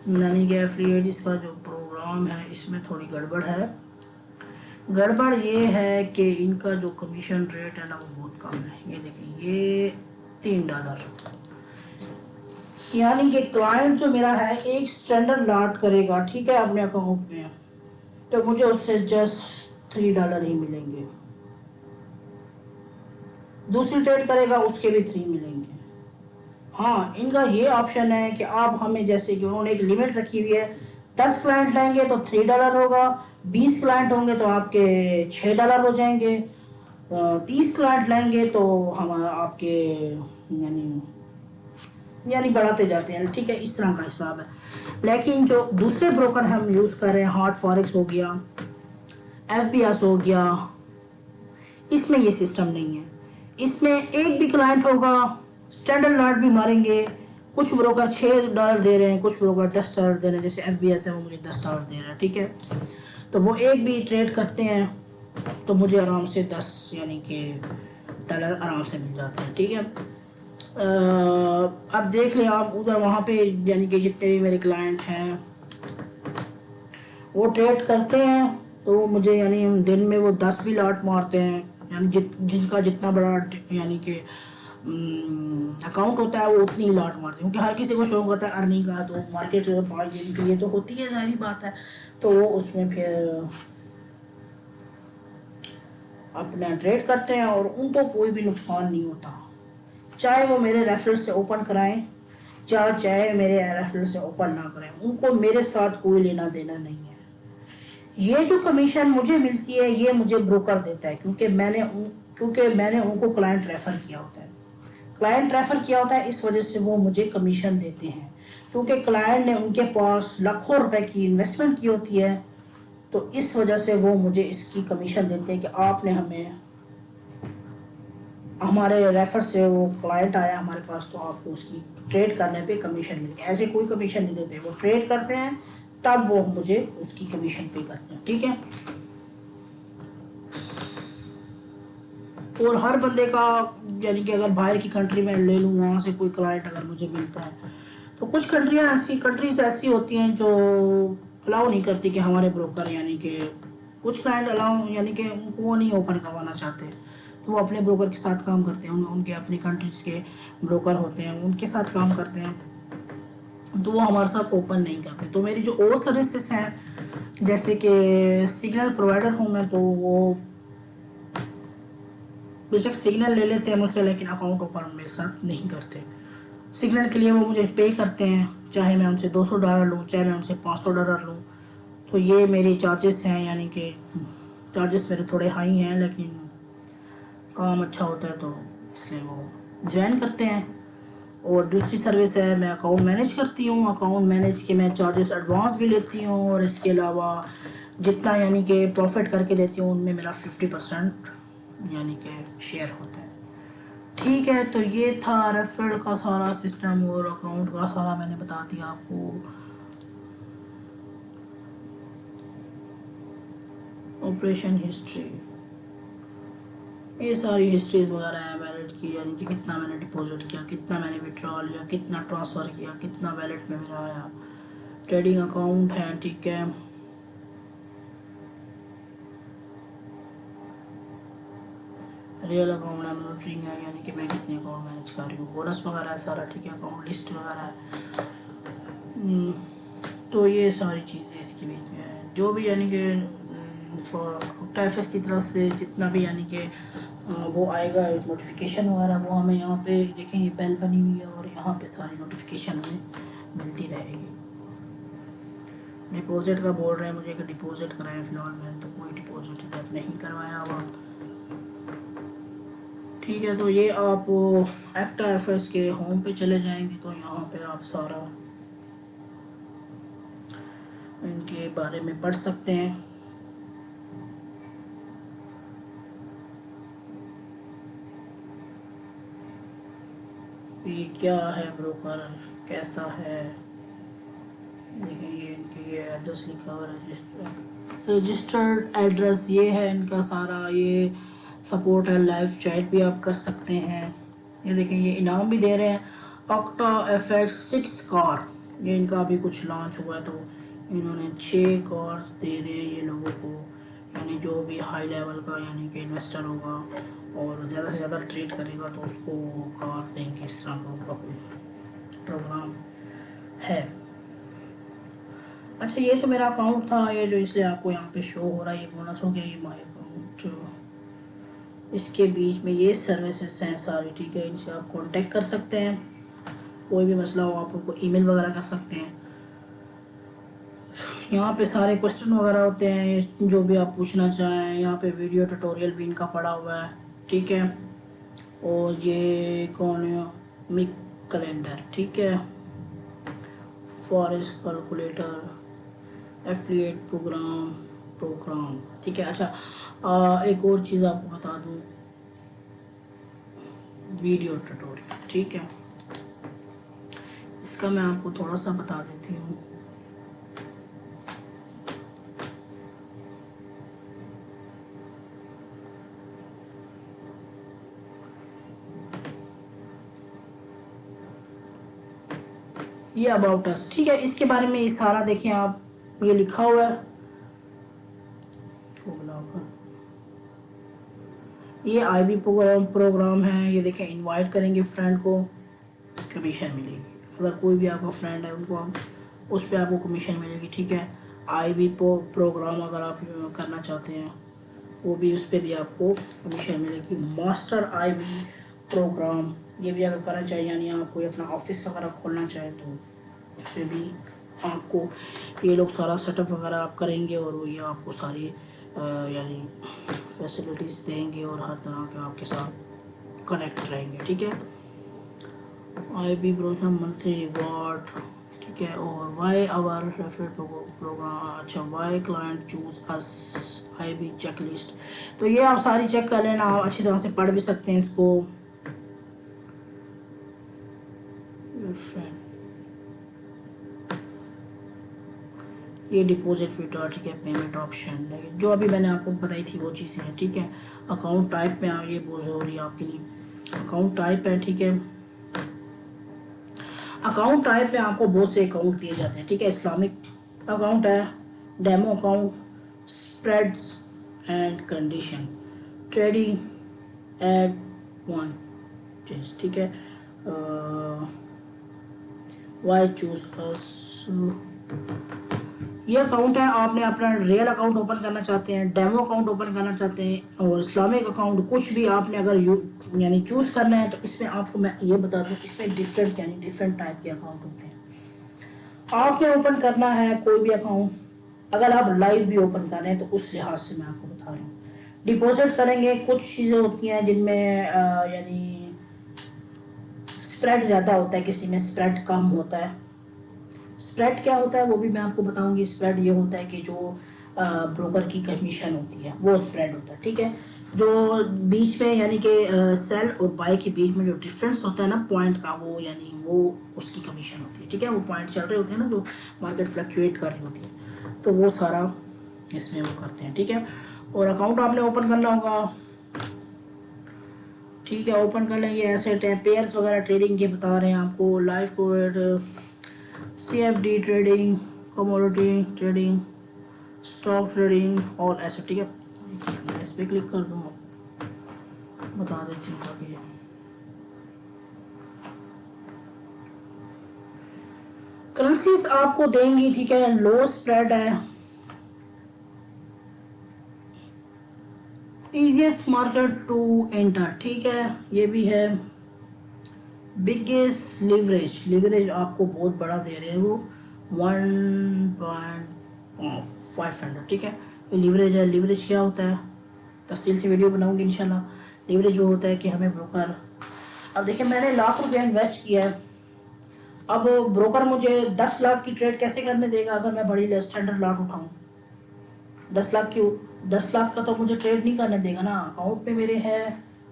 یعنی کہ ایفیلیٹ اس کا جو پروگرام ہے اس میں تھوڑی گڑبڑ ہے. گڑبڑ یہ ہے کہ ان کا جو کمیشن ریٹ ہے نا وہ بہت کم ہے. یہ دیکھیں, یہ $3, یعنی کہ کلائنٹ جو میرا ہے ایک سٹینڈرڈ لاٹ کرے گا, ٹھیک ہے, اپنے اکاؤنٹ میں, تو مجھے اس سے جسٹ $3 ہی ملیں گے. دوسری ٹریڈ کرے گا اس کے بھی 3 ملیں گے. ہاں, ان کا یہ آپشن ہے کہ آپ ہمیں جیسے کہ انہوں نے ایک لیمٹ رکھی ہوئی ہے, 10 کلائنٹ لیں گے تو $3 ہوگا, 20 کلائنٹ ہوں گے تو آپ کے $6 ہو جائیں گے, 30 کلائنٹ لیں گے تو ہم آپ کے یعنی بڑھاتے جاتے ہیں. ٹھیک ہے, اس طرح کا حساب ہے. لیکن جو دوسرے بروکر ہم یوز کر رہے ہیں, ہارڈ فاریکس ہو گیا, FBS ہو گیا, اس میں یہ سسٹم نہیں ہے. اس میں ایک بھی کلائنٹ ہوگا, سٹینڈرڈ لاٹ بھی ماریں گے. کچھ بروکر $6 دے رہے ہیں, کچھ بروکر $10 دے رہے ہیں, جیسے FBS ہے وہ مجھے $10 دے رہا ہے. ٹھیک ہے, تو وہ ایک بھی ٹریڈ کرتے ہیں تو مجھے آرام سے 10 یعنی کہ ڈالر آرام سے مل جاتے ہیں. ٹھیک ہے, اب دیکھ لیں آپ ادھر وہاں پہ یعنی کہ جتنے بھی میرے کلائنٹ ہیں وہ ٹریڈ کرتے ہیں تو مجھے یعنی دن میں وہ 10 بھی لاٹ مارتے ہیں، یعنی جن کا جتنا بڑا یعنی کہ اکاؤنٹ ہوتا ہے وہ اتنی ہی لاٹ مارتے ہیں، کیونکہ ہر کسی کو شوق ہوتا ہے ارننگ کا، تو مارکیٹ 5 دن کے لیے تو ہوتی ہے، ظاہری بات ہے، تو وہ اس میں پھر اپنا ٹریڈ کرتے ہیں اور ان کو کوئی بھی نقصان نہیں ہوتا، چاہے وہ میرے ریفرل سے اوپن کرائیں چاہے میرے ریفرل سے اوپن نہ کریں، ان کو میرے ساتھ کوئی لینا دینا نہیں ہے۔ یہ جو کمیشن مجھے ملتی ہے یہ مجھے بروکر دیتا ہے، کیونکہ میں نے ان کو کلائنٹ ریفر کیا ہوتا ہے، کلائنٹ ریفر کیا ہوتا ہے، اس وجہ سے وہ مجھے کمیشن دیتے ہیں، کیونکہ کلائنٹ نے ان کے پاس لاکھوں روپے کی انویسٹمنٹ کی ہوتی ہے، تو اس وجہ سے وہ مجھے اس کی کمیشن دیتے ہیں کہ آپ نے ہمارے ریفر سے وہ کلائنٹ آیا ہمارے پاس، تو آپ کو اس کی ٹریڈ کرنے پہ کمیشن ملتی ہے، ایسے کوئی کمیشن نہیں دیتے، وہ ٹریڈ کرتے ہیں تب وہ مجھے اس کی کمیشن پے کرتے ہیں، ٹھیک ہے۔ اور ہر بندے کا یعنی کہ اگر باہر کی کنٹری میں لے لوں، وہاں سے کوئی کلائنٹ اگر مجھے ملتا ہے، تو کچھ کنٹریز ایسی ہوتی ہیں جو الاؤ نہیں کرتی کہ ہمارے بروکر یعنی کہ کچھ کلائنٹ الاؤ یعنی کہ وہ نہیں اوپن کروانا چاہتے، تو وہ اپنے بروکر کے ساتھ کام کرتے ہیں، ان کے اپنی کنٹریز کے بروکر ہوتے ہیں ان کے ساتھ کام کرتے ہیں، تو وہ ہمارے ساتھ اوپن نہیں کرتے۔ تو میری جو اور سروسز ہیں جیسے کہ سگنل پرووائڈر ہوں میں، تو وہ بے شک سگنل لے لیتے ہیں مجھ سے، لیکن اکاؤنٹ اوپن میرے ساتھ نہیں کرتے، سگنل کے لیے وہ مجھے پے کرتے ہیں، چاہے میں ان سے $200 لوں چاہے میں ان سے $500 لوں، تو یہ میری چارجز ہیں، یعنی کہ چارجز میرے تھوڑے ہائی ہیں، لیکن کام اچھا ہوتا ہے تو اس لیے وہ جوائن کرتے ہیں۔ اور دوسری سروس ہے میں اکاؤنٹ مینیج کرتی ہوں، اکاؤنٹ مینیج کے میں چارجز ایڈوانس بھی لیتی ہوں، اور اس کے علاوہ جتنا یعنی کہ پروفٹ کر کے دیتی ہوں ان میں میرا 50% یعنی کہ شیئر ہوتا ہے، ٹھیک ہے۔ تو یہ تھا ریفرل کا سارا سسٹم اور اکاؤنٹ کا سارا میں نے بتا دیا آپ کو۔ آپریشن ہسٹری، یہ ساری ہسٹریز وغیرہ ہے ویلٹ کی، یعنی کہ کتنا میں نے ڈپوزٹ کیا، کتنا میں نے وڈرا لیا، کتنا ٹرانسفر کیا، کتنا ویلٹ میں میرا آیا، ٹریڈنگ اکاؤنٹ ہے، ٹھیک ہے۔ ریئل اکاؤنٹ ہے، مانیٹرنگ ہے، یعنی کہ میں کتنے اکاؤنٹ مینیج کر رہی ہوں، بونس وغیرہ ہے سارا، ٹھیک ہے، اکاؤنٹ لسٹ وغیرہ ہے، تو یہ ساری چیزیں اس کے بیچ میں ہیں، جو بھی یعنی کہ ٹیفس کی طرف سے جتنا بھی یعنی کہ وہ آئے گا نوٹیفیکیشن وغیرہ، وہ ہمیں یہاں پہ دیکھیں یہ بیل بنی ہوئی ہے، اور یہاں پہ ساری نوٹیفیکیشن ہمیں ملتی رہے گی۔ ڈپوزٹ کا بول رہے ہیں مجھے کہ ڈپوزٹ کرائیں، فی الحال میں نے تو کوئی ڈپوزٹ ادھر نہیں کروایا ہوا، ٹھیک ہے۔ تو یہ آپ ایکٹا ایف ایس کے ہوم پہ چلے جائیں گے تو یہاں پہ آپ سارا ان کے بارے میں پڑھ سکتے ہیں۔ یہ کیا ہے بروکر، کیسا ہے، دیکھیں یہ ان کے یہ ایڈریس لکھا ہوا ہے، رجسٹرڈ ایڈریس یہ ہے ان کا سارا، یہ سپورٹ ہے، لائیو چیٹ بھی آپ کر سکتے ہیں، یہ دیکھیں یہ انعام بھی دے رہے ہیں، آکٹا ایف ایکس 6 کار، یہ ان کا بھی کچھ لانچ ہوا ہے تو انہوں نے 6 کارز دے رہے ہیں یہ لوگوں کو، یعنی جو بھی ہائی لیول کا یعنی کہ انویسٹر ہوگا اور زیادہ سے زیادہ ٹریڈ کرے گا تو اس کو کار دیں گے، اس طرح کا ان کا کوئی پروگرام ہے۔ اچھا یہ تو میرا اکاؤنٹ تھا، یہ جو اس لیے آپ کو یہاں پہ شو ہو رہا ہے، یہ بونس ہو گیا، یہ مائی اکاؤنٹ، اس کے بیچ میں یہ سروسز ہیں ساری، ٹھیک ہے، ان سے آپ کانٹیکٹ کر سکتے ہیں، کوئی بھی مسئلہ ہو آپ کو ای میل وغیرہ کر سکتے ہیں، یہاں پہ سارے کوسچن وغیرہ ہوتے ہیں جو بھی آپ پوچھنا چاہیں، یہاں پہ ویڈیو ٹیوٹوریل بھی ان کا پڑا ہوا ہے، ٹھیک ہے۔ اور یہ اکانومک کیلنڈر، ٹھیک ہے، فارسٹ کیلکولیٹر، ایفلیٹ پروگرام، ٹھیک ہے۔ اچھا ایک اور چیز آپ کو بتا دوں، ویڈیو ٹیوٹوریل، ٹھیک ہے، اس کا میں آپ کو تھوڑا سا بتا دیتی ہوں۔ یہ اباؤٹ اس، ٹھیک ہے، اس کے بارے میں یہ سارا دیکھیں آپ، یہ لکھا ہوا ہے یہ آئی بی پروگرام ہے. یہ دیکھیں انوائٹ کریں گے فرینڈ کو, کمیشن ملے گی. اگر کوئی بھی آپ کا فرینڈ ہے ان کو اس پہ آپ کو کمیشن ملے گی. ٹھیک ہے, آئی بی پروگرام اگر آپ کرنا چاہتے ہیں وہ بھی اس پہ بھی آپ کو کمیشن ملے گی. ماسٹر آئی بی پروگرام یہ بھی اگر کرنا چاہیے, یعنی آپ کوئی اپنا آفس وغیرہ کھولنا چاہے تو اس پہ بھی آپ کو یہ لوگ سارا سیٹ اپ وغیرہ آپ کریں گے اور یہ آپ کو ساری یعنی فیسلٹیز دیں گے اور ہر طرح کے آپ کے ساتھ کنیکٹ رہیں گے. ٹھیک ہے, I B program monthly reward. ٹھیک ہے, اور وائی آور ریفر پروگرام. اچھا, why client choose us I B checklist. تو یہ آپ ساری چیک کر لینا, آپ اچھی طرح سے پڑھ بھی سکتے ہیں اس کو. یہ ڈپوزٹ وڈرا. ٹھیک ہے, پیمنٹ آپشن جو ابھی میں نے آپ کو بتائی تھی وہ چیزیں ہیں. ٹھیک ہے, اکاؤنٹ ٹائپ میں یہ بہت ضروری ہے آپ کے لیے. اکاؤنٹ ٹائپ ہے. ٹھیک ہے, اکاؤنٹ ٹائپ میں آپ کو بہت سے اکاؤنٹ دیے جاتے ہیں. ٹھیک ہے, اسلامک اکاؤنٹ ہے, demo account, spreads and condition, trading at one چیز. ٹھیک ہے, وائی چوز اس. یہ اکاؤنٹ ہے, آپ نے اپنا ریئل اکاؤنٹ اوپن کرنا چاہتے ہیں, ڈیمو اکاؤنٹ اوپن کرنا چاہتے ہیں, اور اسلامک اکاؤنٹ کچھ بھی آپ نے اگر یعنی چوز کرنا ہے تو اس میں آپ کو میں یہ بتا دوں اس میں ڈفرینٹ یعنی ڈفرینٹ ٹائپ کے اکاؤنٹ ہوتے ہیں. آپ نے اوپن کرنا ہے کوئی بھی اکاؤنٹ, اگر آپ لائیو بھی اوپن کر رہے ہیں تو اس لحاظ سے میں آپ کو بتا رہا ہوں. ڈپوزٹ کریں گے, کچھ چیزیں ہوتی ہیں جن میں یعنی اسپریڈ زیادہ ہوتا ہے, کسی میں اسپریڈ کم ہوتا ہے. اسپریڈ کیا ہوتا ہے وہ بھی میں آپ کو بتاؤں گی. اسپریڈ یہ ہوتا ہے کہ جو بروکر کی کمیشن ہوتی ہے وہ اسپریڈ ہوتا ہے. ٹھیک ہے, جو بیچ میں یعنی کہ سیل اور بائی کے بیچ میں جو ڈفرینس ہوتا ہے نا پوائنٹ کا, وہ یعنی وہ اس کی کمیشن ہوتی ہے. ٹھیک ہے, وہ پوائنٹ چل رہے ہوتے ہیں نا جو مارکیٹ فلکچویٹ کر رہی ہوتی ہے, تو وہ سارا اس میں وہ کرتے ہیں. ٹھیک ہے, اور اکاؤنٹ آپ نے اوپن کرنا ہوگا. ٹھیک ہے, اوپن کر لیں. یہ ایسے پیئرس وغیرہ ٹریڈنگ کے بتا رہے ہیں آپ کو. Life code, C F D trading, commodity trading, stock trading اور ایسے. ٹھیک ہے, اس پہ کلک کر دوں, بتا دیتی ہوں ابھی. کرنسیز آپ کو دیں گی. ٹھیک ہے, لو اسپریڈ ہے, ایزیسٹ مارکیٹ ٹو انٹر. ٹھیک ہے, یہ بھی ہے. بگیسٹ لیوریج آپ کو بہت بڑا دے رہے ہیں وہ 1.500. ٹھیک ہے, یہ لیوریج ہے. لیوریج کیا ہوتا ہے تفصیل سے ویڈیو بناؤں گی انشاءاللہ. لیوریج جو ہوتا ہے کہ ہمیں بروکر, اب دیکھیں میں نے ₹1,00,000 انویسٹ کیا ہے, اب بروکر مجھے 10 لاکھ کی ٹریڈ کیسے کرنے دے گا اگر میں بڑی اسٹینڈرڈ لاٹ اٹھاؤں. 10 لاکھ کا تو مجھے ٹریڈ نہیں کرنے دے گا نا. اکاؤنٹ پہ میرے ہے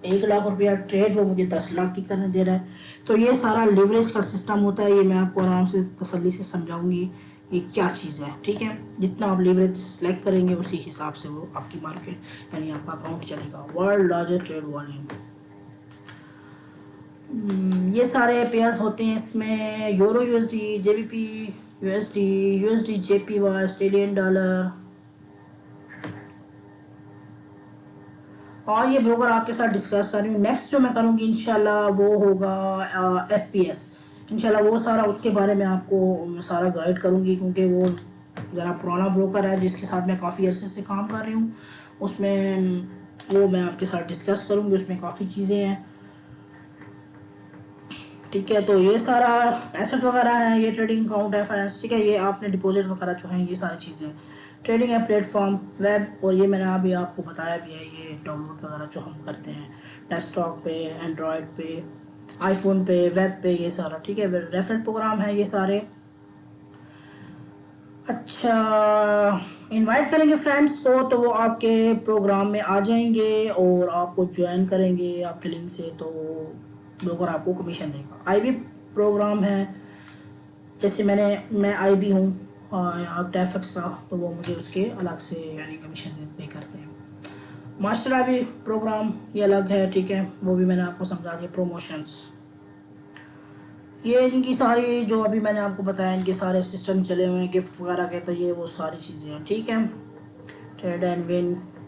₹1,00,000 ٹریڈ, وہ مجھے 10 لاکھ کی کرنے دے رہا ہے. تو یہ سارا لیوریج کا سسٹم ہوتا ہے. یہ میں آپ کو آرام سے تسلی سے سمجھاؤں گی یہ کیا چیز ہے. ٹھیک ہے, جتنا آپ لیوریج سلیکٹ کریں گے اسی حساب سے وہ آپ کی مارکیٹ یعنی آپ کا اکاؤنٹ چلے گا. ورلڈ لارجسٹ ٹریڈ والیوم, یہ سارے پیئرز ہوتے ہیں اس میں. Euro U S D, G B P U S D, U S D J P Y, Australian dollar. اور یہ بروکر آپ کے ساتھ ڈسکس کر رہی ہوں. نیکسٹ جو میں کروں گی انشاءاللہ وہ ہوگا ایف پی ایس. انشاءاللہ وہ سارا اس کے بارے میں آپ کو سارا گائیڈ کروں گی, کیونکہ وہ ذرا پرانا بروکر ہے جس کے ساتھ میں کافی عرصے سے کام کر رہی ہوں. اس میں وہ میں آپ کے ساتھ ڈسکس کروں گی, اس میں کافی چیزیں ہیں. ٹھیک ہے, تو یہ سارا ایسٹ وغیرہ ہے, یہ ٹریڈنگ اکاؤنٹ ہے فائنانس. ٹھیک ہے, یہ آپ نے ڈپوزٹ وغیرہ جو ہیں یہ ساری چیزیں. ٹریڈنگ ہے پلیٹ فارم, ویب, اور یہ میں نے ابھی آپ کو بتایا بھی ہے. یہ ڈاؤن لوڈ وغیرہ جو ہم کرتے ہیں ڈیسک ٹاپ پہ, اینڈرائڈ پہ, آئی فون پہ, ویب پہ, یہ سارا. ٹھیک ہے, ریفرنٹ پروگرام ہے یہ سارے. اچھا, انوائٹ کریں گے فرینڈس کو تو وہ آپ کے پروگرام میں آ جائیں گے اور آپ کو جوائن کریں گے آپ کے لنک سے, تو بروکر آپ کو کمیشن دے گا. آئی بی پروگرام ہے, جیسے میں آئی بی ہوں ٹیفکس کا, تو وہ مجھے اس کے الگ سے یعنی کمیشن پے کرتے ہیں. ماسٹر آئی بی پروگرام یہ الگ ہے. ٹھیک ہے, وہ بھی میں نے آپ کو سمجھا دیا. پروموشنس, یہ ان کی ساری جو ابھی میں نے آپ کو بتایا ان کے سارے سسٹم چلے ہوئے ہیں گفٹ وغیرہ کے, تو یہ وہ ساری چیزیں ہیں. ٹھیک ہے, ٹریڈ اینڈ ون,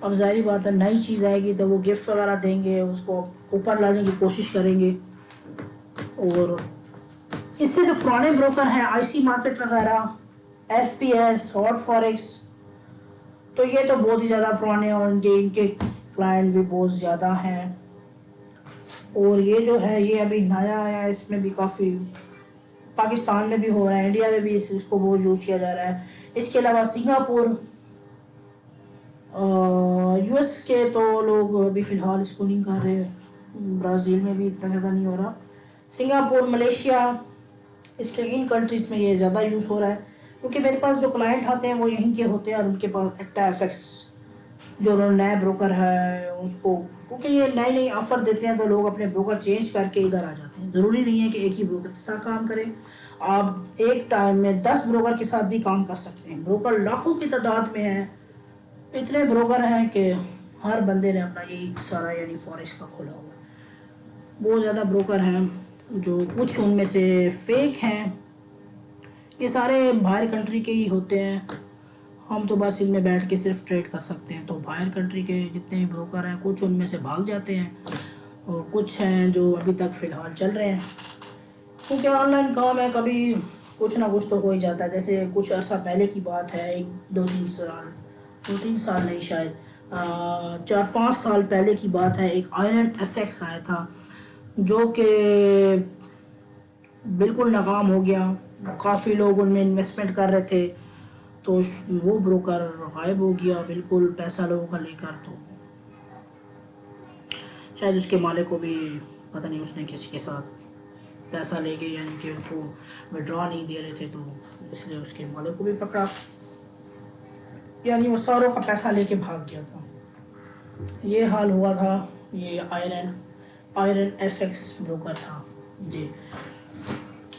اب ظاہری بات ہے نئی چیز آئے گی تو وہ گفٹ وغیرہ دیں گے، اس کو اوپر لانے کی کوشش کریں گے. اور اس سے جو پرانے بروکر ہیں آئی سی مارکیٹ وغیرہ، F P S, HotForex, تو یہ تو بہت ہی زیادہ پرانے اور ان کے کلائنٹ بھی بہت زیادہ ہیں. اور یہ جو ہے یہ ابھی نیا آیا ہے، اس میں بھی کافی پاکستان میں بھی ہو رہا ہے، انڈیا میں بھی اس کو بہت یوز کیا جا رہا ہے. اس کے علاوہ سنگاپور، یو ایس کے تو لوگ ابھی فی الحال اس کو نہیں کر رہے، برازیل میں بھی اتنا زیادہ نہیں ہو رہا. سنگاپور، ملیشیا، اس کے ان کنٹریز میں یہ زیادہ یوز ہو رہا ہے، کیونکہ میرے پاس جو کلائنٹ آتے ہیں وہ یہیں کے ہوتے ہیں اور ان کے پاس ایکٹا ایف ایکس جو نیا بروکر ہے اس کو، کیونکہ یہ نئے نئے آفر دیتے ہیں تو لوگ اپنے بروکر چینج کر کے ادھر آ جاتے ہیں. ضروری نہیں ہے کہ ایک ہی بروکر کے ساتھ کام کریں، آپ ایک ٹائم میں 10 بروکر کے ساتھ بھی کام کر سکتے ہیں. بروکر لاکھوں کی تعداد میں ہیں، اتنے بروکر ہیں کہ ہر بندے نے اپنا یہی سارا یعنی فارکس کا کھولا ہوا ہے. بہت زیادہ بروکر ہیں جو کچھ ان میں سے فیک ہیں، یہ سارے باہر کنٹری کے ہی ہوتے ہیں. ہم تو بس ان میں بیٹھ کے صرف ٹریڈ کر سکتے ہیں. تو باہر کنٹری کے جتنے بھی بروکر ہیں کچھ ان میں سے بھاگ جاتے ہیں اور کچھ ہیں جو ابھی تک فی الحال چل رہے ہیں، کیونکہ آن لائن کام ہے، کبھی کچھ نہ کچھ تو ہو ہی جاتا ہے. جیسے کچھ عرصہ پہلے کی بات ہے، 2-3 سال نہیں، شاید 4-5 سال پہلے کی بات ہے، ایک آئرن ایف ایکس آیا تھا جو کہ بالکل ناکام ہو گیا. کافی لوگ ان میں انویسٹمنٹ کر رہے تھے تو وہ بروکر غائب ہو گیا بالکل پیسہ لوگوں کا لے کر. تو شاید اس کے مالک کو بھی پتہ نہیں اس نے کسی کے ساتھ پیسہ لے کے یعنی کہ ان کو وڈرا نہیں دے رہے تھے تو اس لیے اس کے مالک کو بھی پکڑا، یعنی وہ ساروں کا پیسہ لے کے بھاگ گیا تھا. یہ حال ہوا تھا. یہ آئرن ایف ایکس بروکر تھا جی.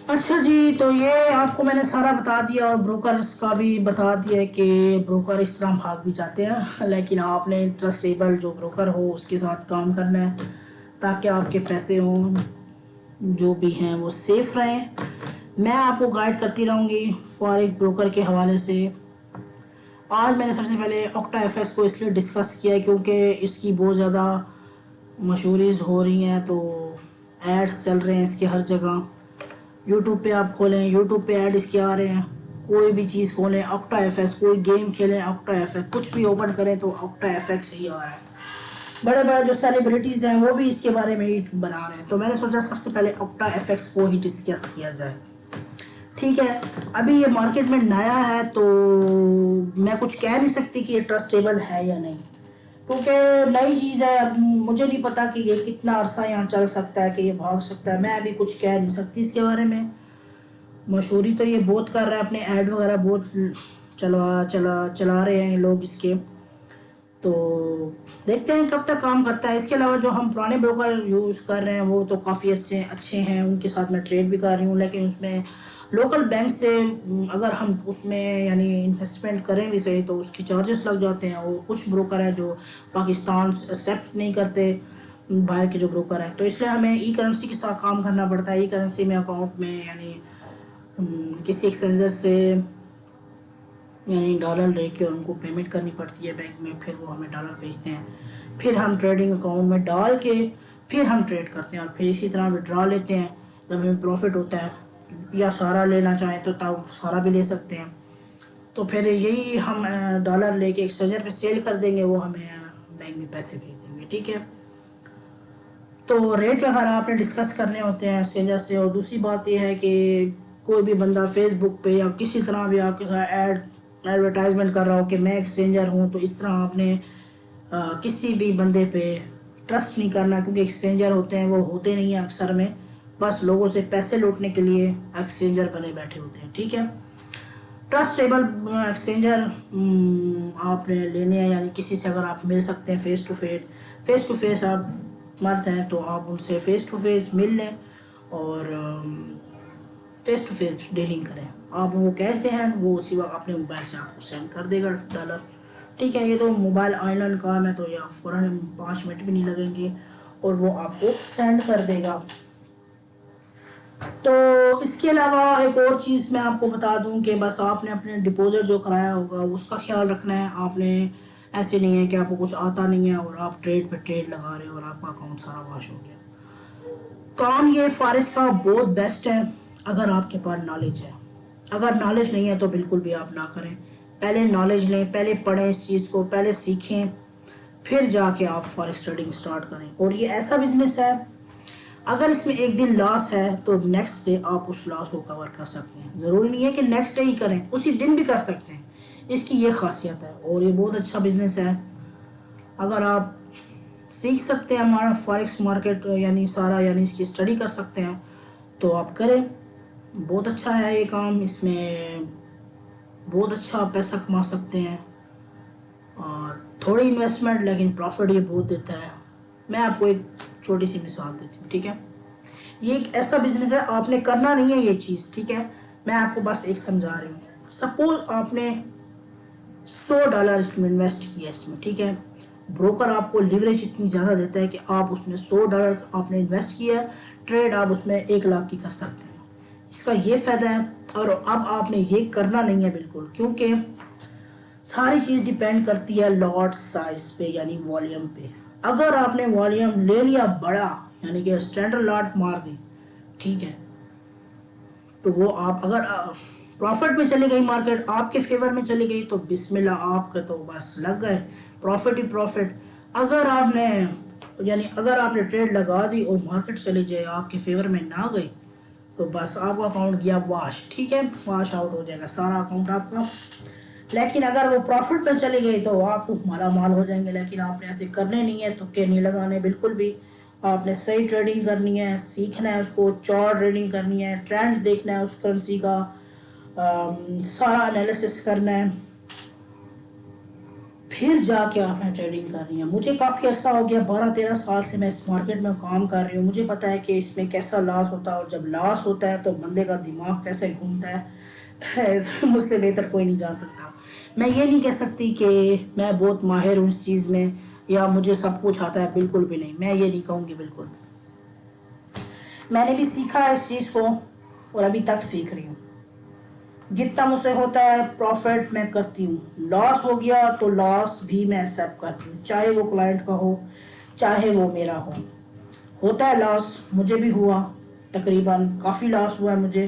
اچھا جی، تو یہ آپ کو میں نے سارا بتا دیا اور بروکرز کا بھی بتا دیا کہ بروکر اس طرح بھاگ بھی جاتے ہیں، لیکن آپ نے ٹرسٹیبل جو بروکر ہو اس کے ساتھ کام کرنا ہے تاکہ آپ کے پیسے ہوں جو بھی ہیں وہ سیف رہیں. میں آپ کو گائیڈ کرتی رہوں گی فارغ بروکر کے حوالے سے. آج میں نے سب سے پہلے آکٹا ایف ایس کو اس لیے ڈسکس کیا ہے کیونکہ اس کی بہت زیادہ مشہوریز ہو رہی ہیں، تو ایڈز چل رہے ہیں اس کے ہر جگہ. یوٹیوب پہ آپ کھولیں، یوٹیوب پہ ایڈ اس کے آ رہے ہیں. کوئی بھی چیز کھولیں آکٹا ایف ایس، کوئی گیم کھیلیں آکٹا ایف ایس، کچھ بھی اوپن کریں تو آکٹا ایف ایکس ہی آ رہا ہے. بڑے بڑے جو سیلیبریٹیز ہیں وہ بھی اس کے بارے میں ہی بنا رہے ہیں، تو میں نے سوچا سب سے پہلے آکٹا ایف ایکس کو ہی ڈسکس کیا جائے. ٹھیک ہے، ابھی یہ مارکیٹ میں نیا ہے تو میں کچھ کہہ نہیں سکتی کہ یہ ٹرسٹیبل ہے یا نہیں، کیونکہ نئی چیز ہے. مجھے نہیں پتا کہ یہ کتنا عرصہ یہاں چل سکتا ہے، کہ یہ بھاگ سکتا ہے. میں ابھی کچھ کہہ نہیں سکتی اس کے بارے میں. مشہوری تو یہ بہت کر رہا ہے، اپنے ایڈ وغیرہ بہت چلا رہے ہیں لوگ اس کے، تو دیکھتے ہیں کب تک کام کرتا ہے. اس کے علاوہ جو ہم پرانے بروکر یوز کر رہے ہیں وہ تو کافی اچھے ہیں، ان کے ساتھ میں ٹریڈ بھی کر رہی ہوں، لیکن اس میں لوکل بینک سے اگر ہم اس میں یعنی انویسٹمنٹ کریں بھی صحیح تو اس کی چارجز لگ جاتے ہیں. وہ کچھ بروکر ہیں جو پاکستان ایکسیپٹ نہیں کرتے باہر کے جو بروکر ہیں، تو اس لیے ہمیں ای کرنسی کے ساتھ کام کرنا پڑتا ہے. ای کرنسی میں اکاؤنٹ میں یعنی کسی ایکسچینجر سے یعنی ڈالر لے کے ان کو پیمنٹ کرنی پڑتی ہے بینک میں، پھر وہ ہمیں ڈالر بھیجتے ہیں، پھر ہم ٹریڈنگ اکاؤنٹ میں ڈال کے پھر ہم ٹریڈ کرتے ہیں اور پھر اسی طرح وڈرا لیتے ہیں جب ہمیں پروفٹ ہوتا ہے، یا سارا لینا چاہیں تو سارا بھی لے سکتے ہیں. تو پھر یہی ہم ڈالر لے کے ایکسچینجر پہ سیل کر دیں گے، وہ ہمیں بینک میں پیسے بھیج دیں گے. ٹھیک ہے، تو ریٹ وغیرہ آپ نے ڈسکس کرنے ہوتے ہیں ایکسچینجر سے. اور دوسری بات یہ ہے کہ کوئی بھی بندہ فیس بک پہ یا کسی طرح بھی آپ کے ساتھ ایڈورٹائزمنٹ کر رہا ہو کہ میں ایکسچینجر ہوں، تو اس طرح آپ نے کسی بھی بندے پہ ٹرسٹ نہیں کرنا، کیونکہ ایکسچینجر ہوتے ہیں وہ ہوتے نہیں ہیں اکثر میں، بس لوگوں سے پیسے لوٹنے کے لیے ایکسچینجر بنے بیٹھے ہوتے ہیں. ٹھیک ہے، ٹرسٹیبل ایکسچینجر آپ نے لینے ہیں، یعنی کسی سے اگر آپ مل سکتے ہیں فیس ٹو فیس آپ مرد ہیں تو آپ ان سے فیس ٹو فیس مل لیں اور فیس ٹو فیس ڈیلنگ کریں. آپ وہ کیش دیں ہیں، وہ اسی وقت اپنے موبائل سے آپ کو سینڈ کر دے گا ڈالر. ٹھیک ہے، یہ تو موبائل آن لائن کام ہے تو یہ فوراً 5 منٹ بھی نہیں لگیں گے اور وہ آپ کو سینڈ کر دے گا. تو اس کے علاوہ ایک اور چیز میں آپ کو بتا دوں کہ بس آپ نے اپنے ڈپوزٹ جو کرایا ہوگا اس کا خیال رکھنا ہے. آپ نے ایسے نہیں ہے کہ آپ کو کچھ آتا نہیں ہے اور آپ ٹریڈ پہ ٹریڈ لگا رہے ہو اور آپ کا اکاؤنٹ سارا واش ہو گیا. کام یہ فارس کا بہت بیسٹ ہے اگر آپ کے پاس نالج ہے. اگر نالج نہیں ہے تو بالکل بھی آپ نہ کریں. پہلے نالج لیں، پہلے پڑھیں اس چیز کو، پہلے سیکھیں، پھر جا کے آپ فارس ٹریڈنگ سٹارٹ کریں. اور یہ ایسا بزنس ہے اگر اس میں ایک دن لاس ہے تو نیکسٹ ڈے آپ اس لاس کو کور کر سکتے ہیں. ضروری نہیں ہے کہ نیکسٹ ڈے ہی کریں، اسی دن بھی کر سکتے ہیں. اس کی یہ خاصیت ہے اور یہ بہت اچھا بزنس ہے. اگر آپ سیکھ سکتے ہیں ہمارا فارکس مارکیٹ یعنی سارا یعنی اس کی اسٹڈی کر سکتے ہیں تو آپ کریں. بہت اچھا ہے یہ کام، اس میں بہت اچھا پیسہ کما سکتے ہیں اور تھوڑی انویسٹمنٹ لیکن پروفٹ یہ بہت دیتا ہے. میں آپ کو ایک چھوٹی سی مثال دیتی ہوں، ٹھیک ہے. یہ ایک ایسا بزنس ہے آپ نے کرنا نہیں ہے یہ چیز، ٹھیک ہے. میں آپ کو بس ایک سمجھا رہی ہوں. سپوز آپ نے $100 انویسٹ کیا اس میں، ٹھیک ہے. بروکر آپ کو لیوریج اتنی زیادہ دیتا ہے کہ آپ اس میں $100 آپ نے انویسٹ کیا ہے، ٹریڈ آپ اس میں 1 لاکھ کی کر سکتے ہیں. اس کا یہ فائدہ ہے. اور اب آپ نے یہ کرنا نہیں ہے بالکل، کیونکہ ساری چیز ڈیپینڈ کرتی ہے لاٹ سائز پہ یعنی والیوم پہ. اگر آپ نے والیوم لے لیا بڑا یعنی کہ اسٹینڈرڈ لاٹ مار دی، ٹھیک ہے، تو وہ آپ اگر پروفٹ میں چلی گئی، مارکیٹ آپ کے فیور میں چلی گئی تو بسم اللہ، آپ کے تو بس لگ گئے پروفٹ ہی پروفٹ. اگر آپ نے ٹریڈ لگا دی اور مارکیٹ چلی جائے آپ کے فیور میں نہ گئی تو بس آپ کا اکاؤنٹ گیا واش، ٹھیک ہے، واش آؤٹ ہو جائے گا سارا اکاؤنٹ آپ کا. لیکن اگر وہ پروفٹ پہ چلی گئی تو آپ مالا مال ہو جائیں گے. لیکن آپ نے ایسے کرنے نہیں ہے، تکے نہیں لگانے بالکل بھی. آپ نے صحیح ٹریڈنگ کرنی ہے، سیکھنا ہے اس کو، چار ٹریڈنگ کرنی ہے، ٹرینڈ دیکھنا ہے اس کرنسی کا، سارا انالیسس کرنا ہے، پھر جا کے آپ نے ٹریڈنگ کرنی ہے. مجھے کافی عرصہ ہو گیا، 12-13 سال سے میں اس مارکیٹ میں کام کر رہی ہوں. مجھے پتہ ہے کہ اس میں کیسا لاس ہوتا ہے اور جب لاس ہوتا ہے تو بندے کا دماغ کیسے گھومتا ہے مجھ سے بہتر کوئی نہیں جان سکتا. میں یہ نہیں کہہ سکتی کہ میں بہت ماہر ہوں اس چیز میں یا مجھے سب کچھ آتا ہے، بالکل بھی نہیں. میں یہ نہیں کہوں گی بالکل. میں نے بھی سیکھا ہے اس چیز کو اور ابھی تک سیکھ رہی ہوں. جتنا مجھ سے ہوتا ہے پروفٹ میں کرتی ہوں. لاس ہو گیا تو لاس بھی میں ایکسیپٹ کرتی ہوں، چاہے وہ کلائنٹ کا ہو چاہے وہ میرا ہو. ہوتا ہے لاس، مجھے بھی ہوا، تقریباً کافی لاس ہوا ہے مجھے.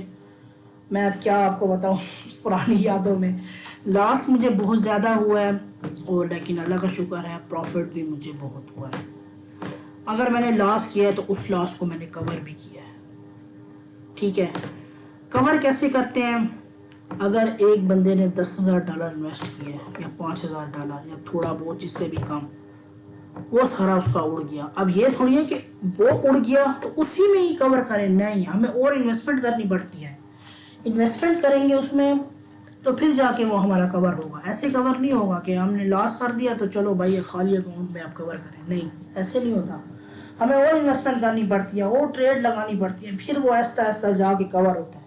میں اب کیا آپ کو بتاؤں پرانی یادوں میں لاس مجھے بہت زیادہ ہوا ہے اور لیکن اللہ کا شکر ہے پروفٹ بھی مجھے بہت ہوا ہے. اگر میں نے لاس کیا ہے تو اس لاس کو میں نے کور بھی کیا ہے، ٹھیک ہے. کور کیسے کرتے ہیں؟ اگر ایک بندے نے $10,000 انویسٹ کیا ہے یا $5,000 یا تھوڑا بہت جس سے بھی کم، وہ سارا اس کا اڑ گیا. اب یہ تھوڑی ہے کہ وہ اڑ گیا تو اسی میں ہی کور کریں، نہیں، ہمیں اور انویسٹمنٹ کرنی پڑتی ہے. انویسٹمنٹ کریں گے اس میں تو پھر جا کے وہ ہمارا کور ہوگا. ایسے کور نہیں ہوگا کہ ہم نے لاس کر دیا تو چلو بھائی یہ خالی اکاؤنٹ میں آپ کور کریں، نہیں، ایسے نہیں ہوتا. ہمیں اور انویسٹمنٹ کرنی پڑتی ہے، اور ٹریڈ لگانی پڑتی ہے، پھر وہ آہستہ آہستہ جا کے کور ہوتا ہے.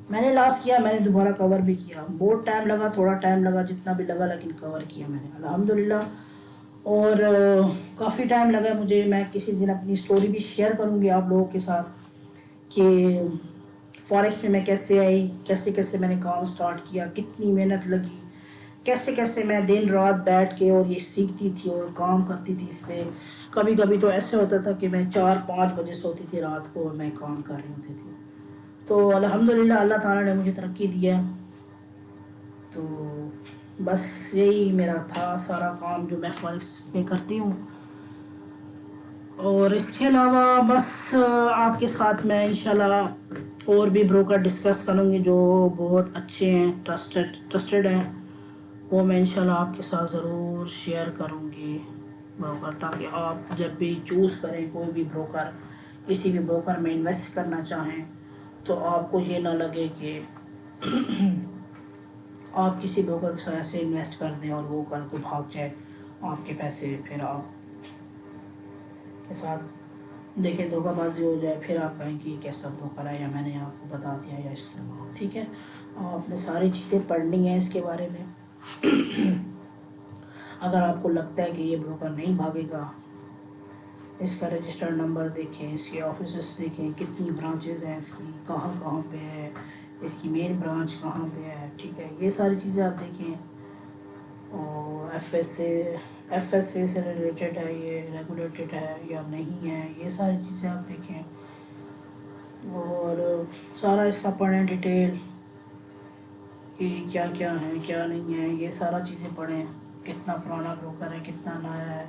میں نے لاس کیا، میں نے دوبارہ کور بھی کیا. بہت ٹائم لگا، تھوڑا ٹائم لگا، جتنا بھی لگا، لیکن کور کیا میں نے الحمدللہ. اور کافی ٹائم لگا مجھے. میں کسی دن اپنی سٹوری بھی شیئر کروں گی آپ لوگوں کے ساتھ کہ فارکس میں کیسے آئی، کیسے کیسے میں نے کام سٹارٹ کیا، کتنی محنت لگی، کیسے کیسے میں دن رات بیٹھ کے اور یہ سیکھتی تھی اور کام کرتی تھی اس پہ. کبھی کبھی تو ایسے ہوتا تھا کہ میں 4-5 بجے سوتی تھی رات کو اور میں کام کر رہی ہوتی تھی. تو الحمدللہ اللہ تعالیٰ نے مجھے ترقی دی ہے. تو بس یہی میرا تھا سارا کام جو میں فارکس میں کرتی ہوں. اور اس کے علاوہ بس آپ کے ساتھ میں انشاءاللہ اور بھی بروکر ڈسکس کروں گی جو بہت اچھے ہیں، ٹرسٹڈ ہیں. وہ میں انشاءاللہ آپ کے ساتھ ضرور شیئر کروں گی بروکر، تاکہ آپ جب بھی چوز کریں کوئی بھی بروکر، کسی بھی بروکر میں انویسٹ کرنا چاہیں تو آپ کو یہ نہ لگے کہ آپ کسی بروکر کے ساتھ ایسے انویسٹ کر دیں اور وہ کل کو بھاگ جائے آپ کے پیسے، پھر آپ کے ساتھ دیکھیں دھوکہ بازی ہو جائے، پھر آپ کہیں کہ یہ کیسا بروکر ہے یا میں نے آپ کو بتا دیا یا اس طرح، ٹھیک ہے. آپ نے ساری چیزیں پڑھنی ہیں اس کے بارے میں. اگر آپ کو لگتا ہے کہ یہ بروکر نہیں بھاگے گا، اس کا رجسٹرڈ نمبر دیکھیں، اس کے آفیسز دیکھیں، کتنی برانچز ہیں اس کی، کہاں کہاں پہ ہے، اس کی مین برانچ کہاں پہ ہے، ٹھیک ہے. یہ ساری چیزیں آپ دیکھیں اور ایف ایس سی سے ریلیٹڈ ہے، یہ ریگولیٹڈ ہے یا نہیں ہے، یہ ساری چیزیں آپ دیکھیں اور سارا اس کا پڑھیں ڈیٹیل کہ کیا کیا ہے کیا نہیں ہے، یہ سارا چیزیں پڑھیں، کتنا پرانا بروکر ہے کتنا نیا ہے،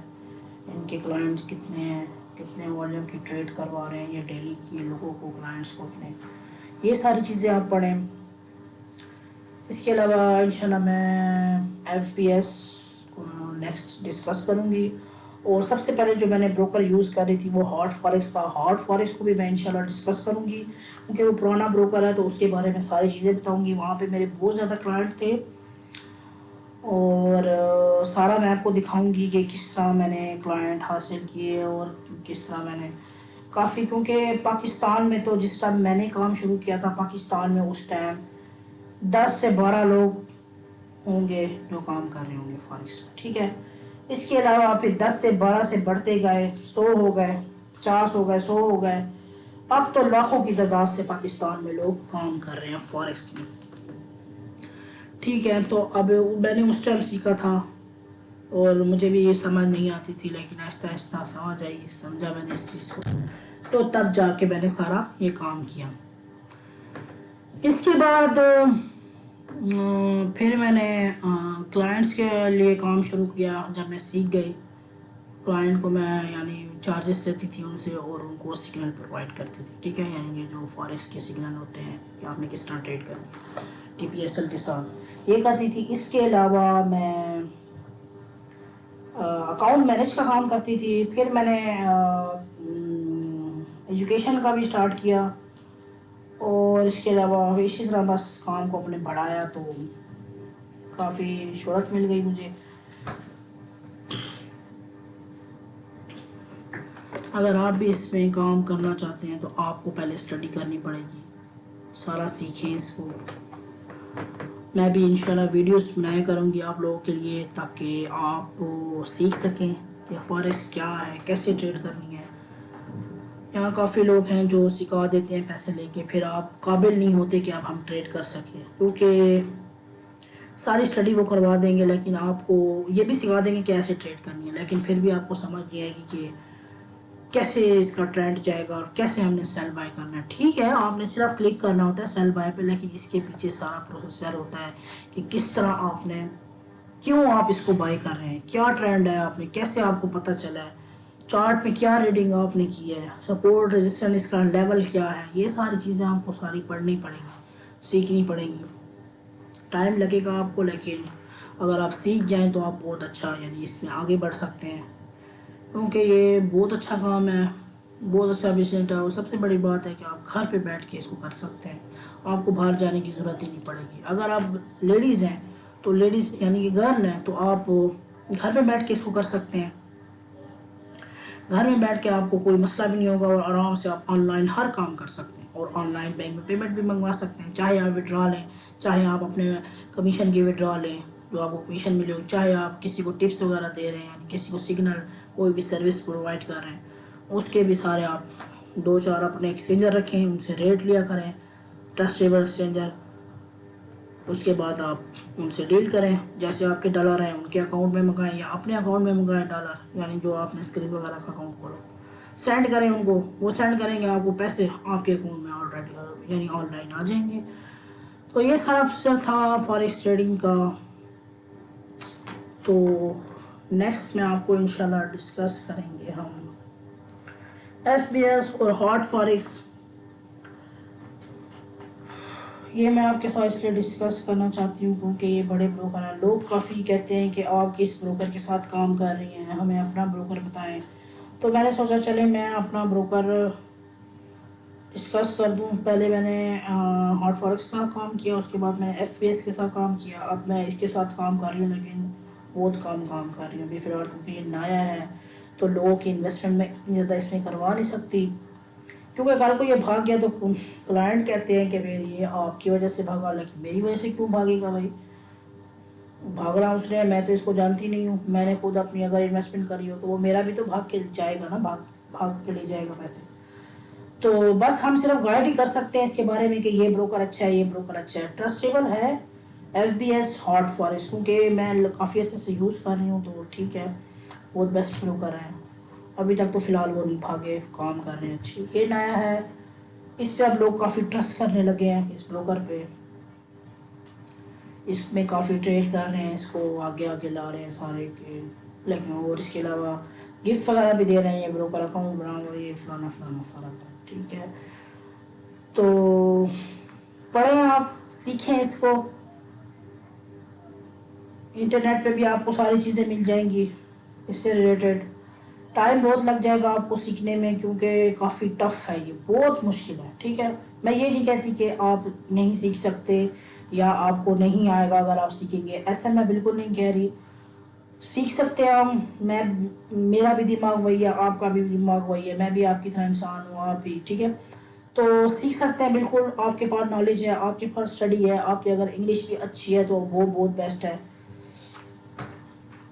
ان کے کلائنٹس کتنے ہیں، کتنے والیوم کی ٹریڈ کروا رہے ہیں یہ ڈیلی کی لوگوں کو، کلائنٹس کو اپنے، یہ ساری چیزیں آپ پڑھیں۔ اس کے علاوہ انشاءاللہ میں ایف پی ایس کو نیکسٹ ڈسکس کروں گی، اور سب سے پہلے جو میں نے بروکر یوز کر رہی تھی وہ ہارٹ فاریکس تھا، ہارٹ فاریکس کو بھی میں انشاءاللہ ڈسکس کروں گی کیونکہ وہ پرانا بروکر ہے تو اس کے بارے میں ساری چیزیں بتاؤں گی، وہاں پہ میرے بہت زیادہ کلائنٹ تھے اور سارا میں آپ کو دکھاؤں گی کہ کس طرح میں نے کلائنٹ حاصل کیے اور کس طرح میں نے کافی، کیونکہ پاکستان میں تو جس ٹائم میں نے کام شروع کیا تھا پاکستان میں اس ٹائم 10 سے 12 لوگ ہوں گے جو کام کر رہے ہوں گے فارکس، ٹھیک ہے۔ اس کے علاوہ پھر 10 سے 12 سے بڑھتے گئے، 100 ہو گئے، 50 ہو گئے، 100 ہو گئے، اب تو لاکھوں کی تعداد سے پاکستان میں لوگ کام کر رہے ہیں فارکس میں، ٹھیک ہے۔ تو اب میں نے اس ٹائم سیکھا تھا اور مجھے بھی یہ سمجھ نہیں آتی تھی، لیکن آہستہ آہستہ سمجھ آئی، سمجھا میں نے اس چیز کو، تو تب جا کے میں نے سارا یہ کام کیا۔ اس کے بعد پھر میں نے کلائنٹس کے لیے کام شروع کیا، جب میں سیکھ گئی کلائنٹ کو میں یعنی چارجز لیتی تھی ان سے اور ان کو سگنل پرووائڈ کرتی تھی، ٹھیک ہے، یعنی یہ جو فارکس کے سگنل ہوتے ہیں کہ آپ نے کس طرح ٹریڈ کرنی ہے ٹی پی ایس ایل کے ساتھ، یہ کرتی تھی۔ اس کے علاوہ میں اکاؤنٹ مینیج کا کام کرتی تھی، پھر میں نے ایجوکیشن کا بھی اسٹارٹ کیا اور اس کے علاوہ اسی طرح بس کام کو اپنے بڑھایا تو کافی شہرت مل گئی مجھے۔ اگر آپ بھی اس میں کام کرنا چاہتے ہیں تو آپ کو پہلے اسٹڈی کرنی پڑے گی، سارا سیکھیں اس کو۔ میں بھی انشاءاللہ ویڈیوز بنایا کروں گی آپ لوگوں کے لیے تاکہ آپ سیکھ سکیں کہ فارکس کیا ہے، کیسے ٹریڈ کرنی ہے۔ یہاں کافی لوگ ہیں جو سکھا دیتے ہیں پیسے لے کے، پھر آپ قابل نہیں ہوتے کہ اب ہم ٹریڈ کر سکیں، کیونکہ ساری اسٹڈی وہ کروا دیں گے لیکن آپ کو یہ بھی سکھا دیں گے کہ ایسے ٹریڈ کرنی ہے، لیکن پھر بھی آپ کو سمجھ نہیں آئے گی کہ کیسے اس کا ٹرینڈ جائے گا اور کیسے ہم نے سیل بائی کرنا ہے۔ ٹھیک ہے، آپ نے صرف کلک کرنا ہوتا ہے سیل بائی پہ، لیکن اس کے پیچھے سارا پروسیسر ہوتا ہے کہ کس طرح آپ نے، کیوں آپ اس کو بائی کر رہے ہیں، کیا ٹرینڈ ہے، آپ نے کیسے، آپ کو پتہ چلا ہے چارٹ میں کیا ریڈنگ آپ نے کی ہے، سپورٹ ریزسٹنس اس کا لیول کیا ہے، یہ ساری چیزیں آپ کو ساری پڑھنی پڑیں گی، سیکھنی پڑیں گی۔ ٹائم لگے گا آپ کو، لیکن اگر آپ سیکھ جائیں تو آپ بہت اچھا یعنی اس میں آگے بڑھ سکتے ہیں، کیونکہ یہ بہت اچھا کام ہے، بہت اچھا بزنس ہے، اور سب سے بڑی بات ہے کہ آپ گھر پہ بیٹھ کے اس کو کر سکتے ہیں، آپ کو باہر جانے کی ضرورت ہی نہیں پڑے گی۔ اگر آپ لیڈیز ہیں تو لیڈیز یعنی کہ گرل ہیں تو آپ گھر پہ بیٹھ کے اس کو کر سکتے ہیں، گھر میں بیٹھ کے آپ کو کوئی مسئلہ بھی نہیں ہوگا اور آرام سے آپ آن لائن ہر کام کر سکتے ہیں، اور آن لائن بینک میں پیمنٹ بھی منگوا سکتے ہیں، چاہے آپ وڈرا لیں، چاہے آپ اپنے کمیشن کی وڈرا لیں جو آپ کو کمیشن ملے ہو، چاہے آپ کسی کو ٹپس وغیرہ دے رہے ہیں یعنی کسی کو سگنل کوئی بھی سروس پرووائڈ کر رہے ہیں، اس کے بھی سارے آپ 2-4 اپنے ایکسچینجر رکھیں، ان سے ریٹ لیا کریں، ٹرسٹیبل ایکسچینجر، اس کے بعد آپ ان سے ڈیل کریں، جیسے آپ کے ڈالر ہیں ان کے اکاؤنٹ میں منگائیں یا اپنے اکاؤنٹ میں منگائیں ڈالر، یعنی جو آپ نے اسکرین وغیرہ کا اکاؤنٹ کھولو، سینڈ کریں ان کو، وہ سینڈ کریں گے آپ کو پیسے آپ کے اکاؤنٹ میں آلریڈی یعنی آن لائن آ جائیں گے۔ تو یہ سارا پروسیسر تھا فارکس ٹریڈنگ کا، تو نیکسٹ میں آپ کو انشاءاللہ ڈسکس کریں گے ہم ایف بی ایس اور ہاٹ فارکس۔ یہ میں آپ کے ساتھ اس لیے ڈسکس کرنا چاہتی ہوں کیونکہ یہ بڑے بروکر ہیں، لوگ کافی کہتے ہیں کہ آپ کس بروکر کے ساتھ کام کر رہی ہیں، ہمیں اپنا بروکر بتائیں، تو میں نے سوچا چلے میں اپنا بروکر ڈسکس کر دوں۔ پہلے میں نے ہاٹ فارکس کے ساتھ کام کیا، اس کے بعد میں نے ایف پی ایس کے ساتھ کام کیا، اب میں اس کے ساتھ کام کر رہی ہوں لیکن بہت کام کر رہی ہوں ابھی فی الحال، کیونکہ یہ نیا ہے تو لوگوں کی انویسٹمنٹ میں اتنی زیادہ اس میں کروا نہیں سکتی، کیونکہ کل کو یہ بھاگ گیا تو کلائنٹ کہتے ہیں کہ بھئی یہ آپ کی وجہ سے بھاگا، لیکن میری وجہ سے کیوں بھاگے گا بھائی، بھاگ رہا اس نے، میں تو اس کو جانتی نہیں ہوں، میں نے خود اپنی اگر انویسٹمنٹ کری ہو تو وہ میرا بھی تو بھاگ کے جائے گا نا، بھاگ کے لے جائے گا پیسے۔ تو بس ہم صرف گائیڈ ہی کر سکتے ہیں اس کے بارے میں کہ یہ بروکر اچھا ہے، یہ بروکر اچھا ہے، ٹرسٹیبل ہے، FBS ہاٹ فارسٹ، کیونکہ میں کافی عرصے سے یوز کر رہی ہوں تو ٹھیک ہے، بہت بیسٹ بروکر ہے، ابھی تک تو فی الحال وہ نہیں بھاگے، کام کر رہے ہیں اچھی. یہ نیا ہے، اس پہ اب لوگ کافی ٹرسٹ کرنے لگے ہیں اس بروکر پہ، اس میں کافی ٹریڈ کر رہے ہیں، اس کو آگے آگے لا رہے ہیں سارے کے. لیکن اور اس کے علاوہ گفٹ وغیرہ بھی دے رہے ہیں، یہ بروکر اکاؤنٹ بناؤ، یہ فلانا فلانا سارا ٹھیک ہے. تو پڑھیں آپ، سیکھیں اس کو، انٹرنیٹ پہ بھی آپ کو ساری چیزیں مل جائیں گی اس سے ریلیٹڈ. ٹائم بہت لگ جائے گا آپ کو سیکھنے میں، کیونکہ کافی ٹف ہے، یہ بہت مشکل ہے ٹھیک ہے. میں یہ نہیں کہتی کہ آپ نہیں سیکھ سکتے یا آپ کو نہیں آئے گا اگر آپ سیکھیں گے، ایسا میں بالکل نہیں کہہ رہی. سیکھ سکتے ہیں ہم، میرا بھی دماغ وہی ہے، آپ کا بھی دماغ وہی ہے، میں بھی آپ کی طرح انسان ہوں، آپ بھی ٹھیک ہے. تو سیکھ سکتے ہیں بالکل، آپ کے پاس نالج ہے، آپ کے پاس اسٹڈی ہے، آپ کی اگر انگلش بھی اچھی ہے تو وہ بہت بیسٹ ہے.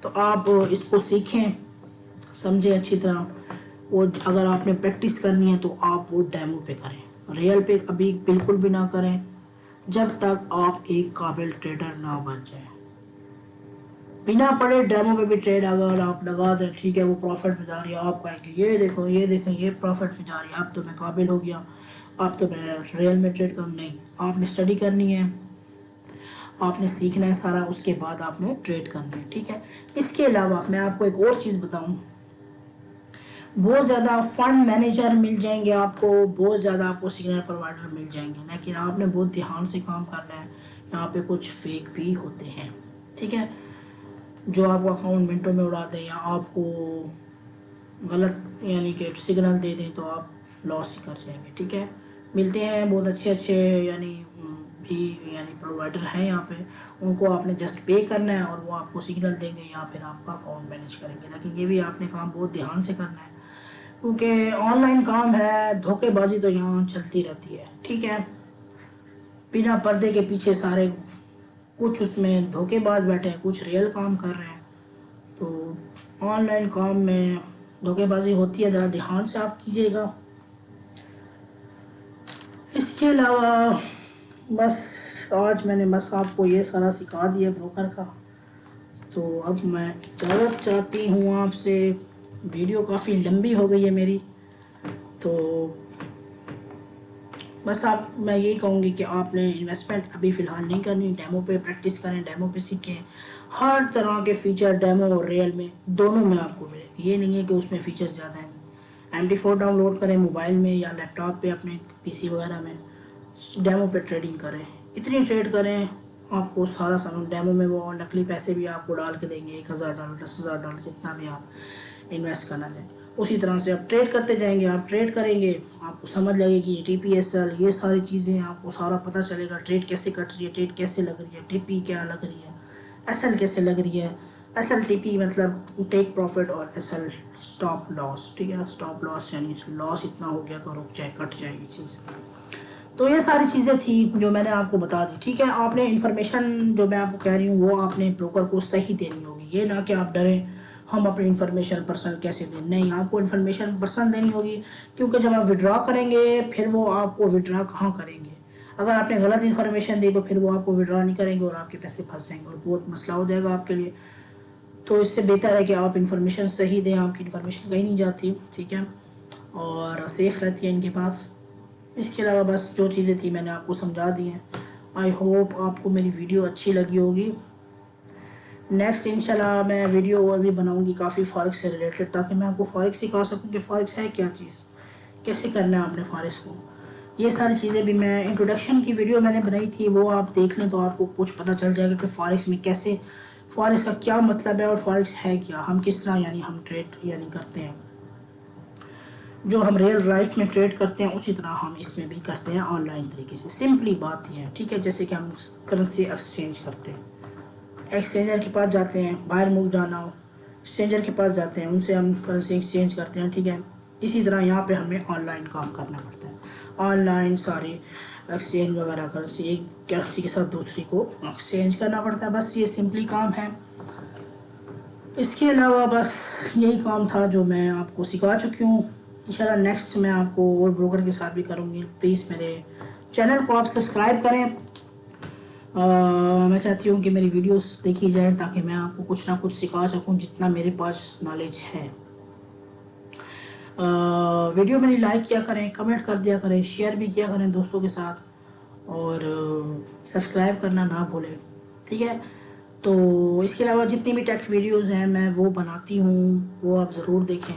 تو آپ اس کو سیکھیں، سمجھیں اچھی طرح. اور اگر آپ نے پریکٹس کرنی ہے تو آپ وہ ڈیمو پہ کریں، ریئل پہ ابھی بالکل بھی نہ کریں جب تک آپ ایک قابل ٹریڈر نہ بن جائیں. بنا پڑھے ڈیمو پہ بھی ٹریڈ اگر آپ لگا دیں ٹھیک ہے، وہ پروفٹ میں جا رہی ہے، آپ کہیں گے یہ دیکھو یہ دیکھیں یہ پروفٹ میں جا رہی ہے، اب تو میں قابل ہو گیا، اب تو میں ریئل میں ٹریڈ کروں. نہیں، آپ نے اسٹڈی کرنی ہے، آپ نے سیکھنا ہے سارا، اس کے بعد آپ نے ٹریڈ کرنا ہے ٹھیک ہے. اس کے علاوہ میں آپ کو ایک اور چیز بتاؤں، بہت زیادہ فنڈ مینیجر مل جائیں گے آپ کو، بہت زیادہ آپ کو سگنل پرووائڈر مل جائیں گے، لیکن آپ نے بہت دھیان سے کام کرنا ہے. یہاں پہ کچھ فیک بھی ہوتے ہیں ٹھیک ہے، جو آپ کو اکاؤنٹ منٹوں میں اڑا دیں یا آپ کو غلط یعنی کہ سگنل دے دیں تو آپ لاس کر جائیں گے ٹھیک ہے. ملتے ہیں بہت اچھے اچھے یعنی بھی یعنی پرووائڈر ہیں یہاں پہ، ان کو آپ نے جسٹ پے کرنا ہے اور وہ آپ کو سگنل دیں گے یا پھر آپ کا اکاؤنٹ مینیج کریں گے. لیکن یہ بھی آپ نے کام بہت دھیان سے کرنا ہے، کیونکہ آن لائن کام ہے، دھوکے بازی تو یہاں چلتی رہتی ہے ٹھیک ہے. بنا پردے کے پیچھے سارے کچھ اس میں دھوکے باز بیٹھے ہیں، کچھ ریئل کام کر رہے ہیں. تو آن لائن کام میں دھوکے بازی ہوتی ہے، ذرا دھیان سے آپ کیجیے گا. اس کے علاوہ بس آج میں نے بس آپ کو یہ سارا سکھا دیا بروکر کا. تو اب میں اجازت چاہتی ہوں آپ سے، ویڈیو کافی لمبی ہو گئی ہے میری، تو بس میں یہی کہوں گی کہ آپ نے انویسٹمنٹ ابھی فی الحال نہیں کرنی، ڈیمو پہ پریکٹس کریں، ڈیمو پہ سیکھیں. ہر طرح کے فیچر ڈیمو اور ریئل میں دونوں میں آپ کو ملے گی، یہ نہیں ہے کہ اس میں فیچر زیادہ ہیں. MT4 ڈاؤن لوڈ کریں موبائل میں یا لیپ ٹاپ پہ اپنے PC وغیرہ میں، ڈیمو پہ ٹریڈنگ کریں، اتنی ٹریڈ کریں آپ کو سارا سامان ڈیمو میں، وہ نقلی پیسے بھی آپ کو ڈال کے دیں گے، $1000 $10,000 جتنا بھی آپ انویسٹ کرنا چاہیں. اسی طرح سے آپ ٹریڈ کرتے جائیں گے، آپ ٹریڈ کریں گے، آپ کو سمجھ لگے گی TPSL یہ ساری چیزیں آپ کو سارا پتہ چلے گا، ٹریڈ کیسے کٹ رہی ہے، ٹریڈ کیسے لگ رہی ہے، TP کیا لگ رہی ہے، SL کیسے لگ رہی ہے. SL TP مطلب ٹیک پروفٹ اور SL اسٹاپ لاس ٹھیک ہے. اسٹاپ لاس یعنی لاس اتنا ہو گیا تو رک جائے، کٹ جائے یہ چیز. تو یہ ساری چیزیں تھیں جو میں نے آپ کو بتا دی ٹھیک ہے. آپ نے انفارمیشن جو میں آپ کو کہہ رہی ہوں وہ آپ نے بروکر کو صحیح دینی ہوگی، یہ نہ کہ آپ ڈریں ہم اپنی انفارمیشن پرسنل کیسے دیں. نہیں، آپ کو انفارمیشن پرسنل دینی ہوگی، کیونکہ جب آپ وڈرا کریں گے پھر وہ آپ کو وڈرا کہاں کریں گے. اگر آپ نے غلط انفارمیشن دی تو پھر وہ آپ کو وڈرا نہیں کریں گے اور آپ کے پیسے پھنس جائیں گے اور بہت مسئلہ ہو جائے گا آپ کے لیے. تو اس سے بہتر ہے کہ آپ انفارمیشن صحیح دیں، آپ کی انفارمیشن کہیں نہیں جاتی ٹھیک ہے، اور سیف رہتی ہے ان کے پاس. اس کے علاوہ بس جو چیزیں تھیں میں نے آپ کو سمجھا دی ہیں. آئی ہوپ آپ کو میری ویڈیو اچھی لگی ہوگی. نیکسٹ انشاءاللہ میں ویڈیو اور بھی بناؤں گی کافی فارکس سے ریلیٹڈ، تاکہ میں آپ کو فارکس سکھا سکوں کہ فارکس ہے کیا چیز، کیسے کرنا ہے آپ نے فارکس کو. یہ ساری چیزیں بھی میں انٹروڈکشن کی ویڈیو میں نے بنائی تھی، وہ آپ دیکھ لیں تو آپ کو کچھ پتہ چل جائے گا کہ فارکس میں کیسے، فارکس کا کیا مطلب ہے اور فارکس ہے کیا، ہم کس طرح یعنی ہم ٹریڈ یعنی کرتے ہیں. جو ہم ریئل لائف میں ٹریڈ کرتے ہیں اسی طرح ہم اس میں بھی کرتے ہیں آن لائن طریقے سے. سمپلی بات یہ ہے ٹھیک ہے، جیسے کہ ہم کرنسی ایکسچینج کرتے ہیں، ایکسچینجر کے پاس جاتے ہیں، باہر ملک جانا ہو ایکسچینجر کے پاس جاتے ہیں، ان سے ہم کرنسی ایکسچینج کرتے ہیں ٹھیک ہے. اسی طرح یہاں پہ ہمیں آن لائن کام کرنا پڑتا ہے، آن لائن ساری ایکسچینج وغیرہ کرنسی ایک کرنسی کے ساتھ دوسری کو ایکسچینج کرنا پڑتا ہے. بس یہ سمپلی کام ہے. اس کے علاوہ بس یہی کام تھا جو میں آپ کو سکھا چکی ہوں. انشاءاللہ نیکسٹ میں آپ کو اور بروکر کے ساتھ بھی کروں گی. پلیز میرے چینل کو آپ سبسکرائب کریں، میں چاہتی ہوں کہ میری ویڈیوز دیکھی جائیں تاکہ میں آپ کو کچھ نہ کچھ سکھا سکوں جتنا میرے پاس نالج ہے۔ ویڈیو میری لائک کیا کریں، کمنٹ کر دیا کریں، شیئر بھی کیا کریں دوستوں کے ساتھ، اور سبسکرائب کرنا نہ بھولیں، ٹھیک ہے؟ تو اس کے علاوہ جتنی بھی ٹیک ویڈیوز ہیں میں وہ بناتی ہوں، وہ آپ ضرور دیکھیں،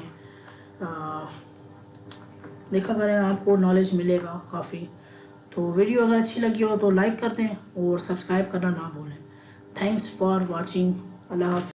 دیکھا کریں، آپ کو نالج ملے گا کافی۔ تو ویڈیو اگر اچھی لگی ہو تو لائک کر دیں اور سبسکرائب کرنا نہ بھولیں۔ Thanks for watching. اللہ حافظ۔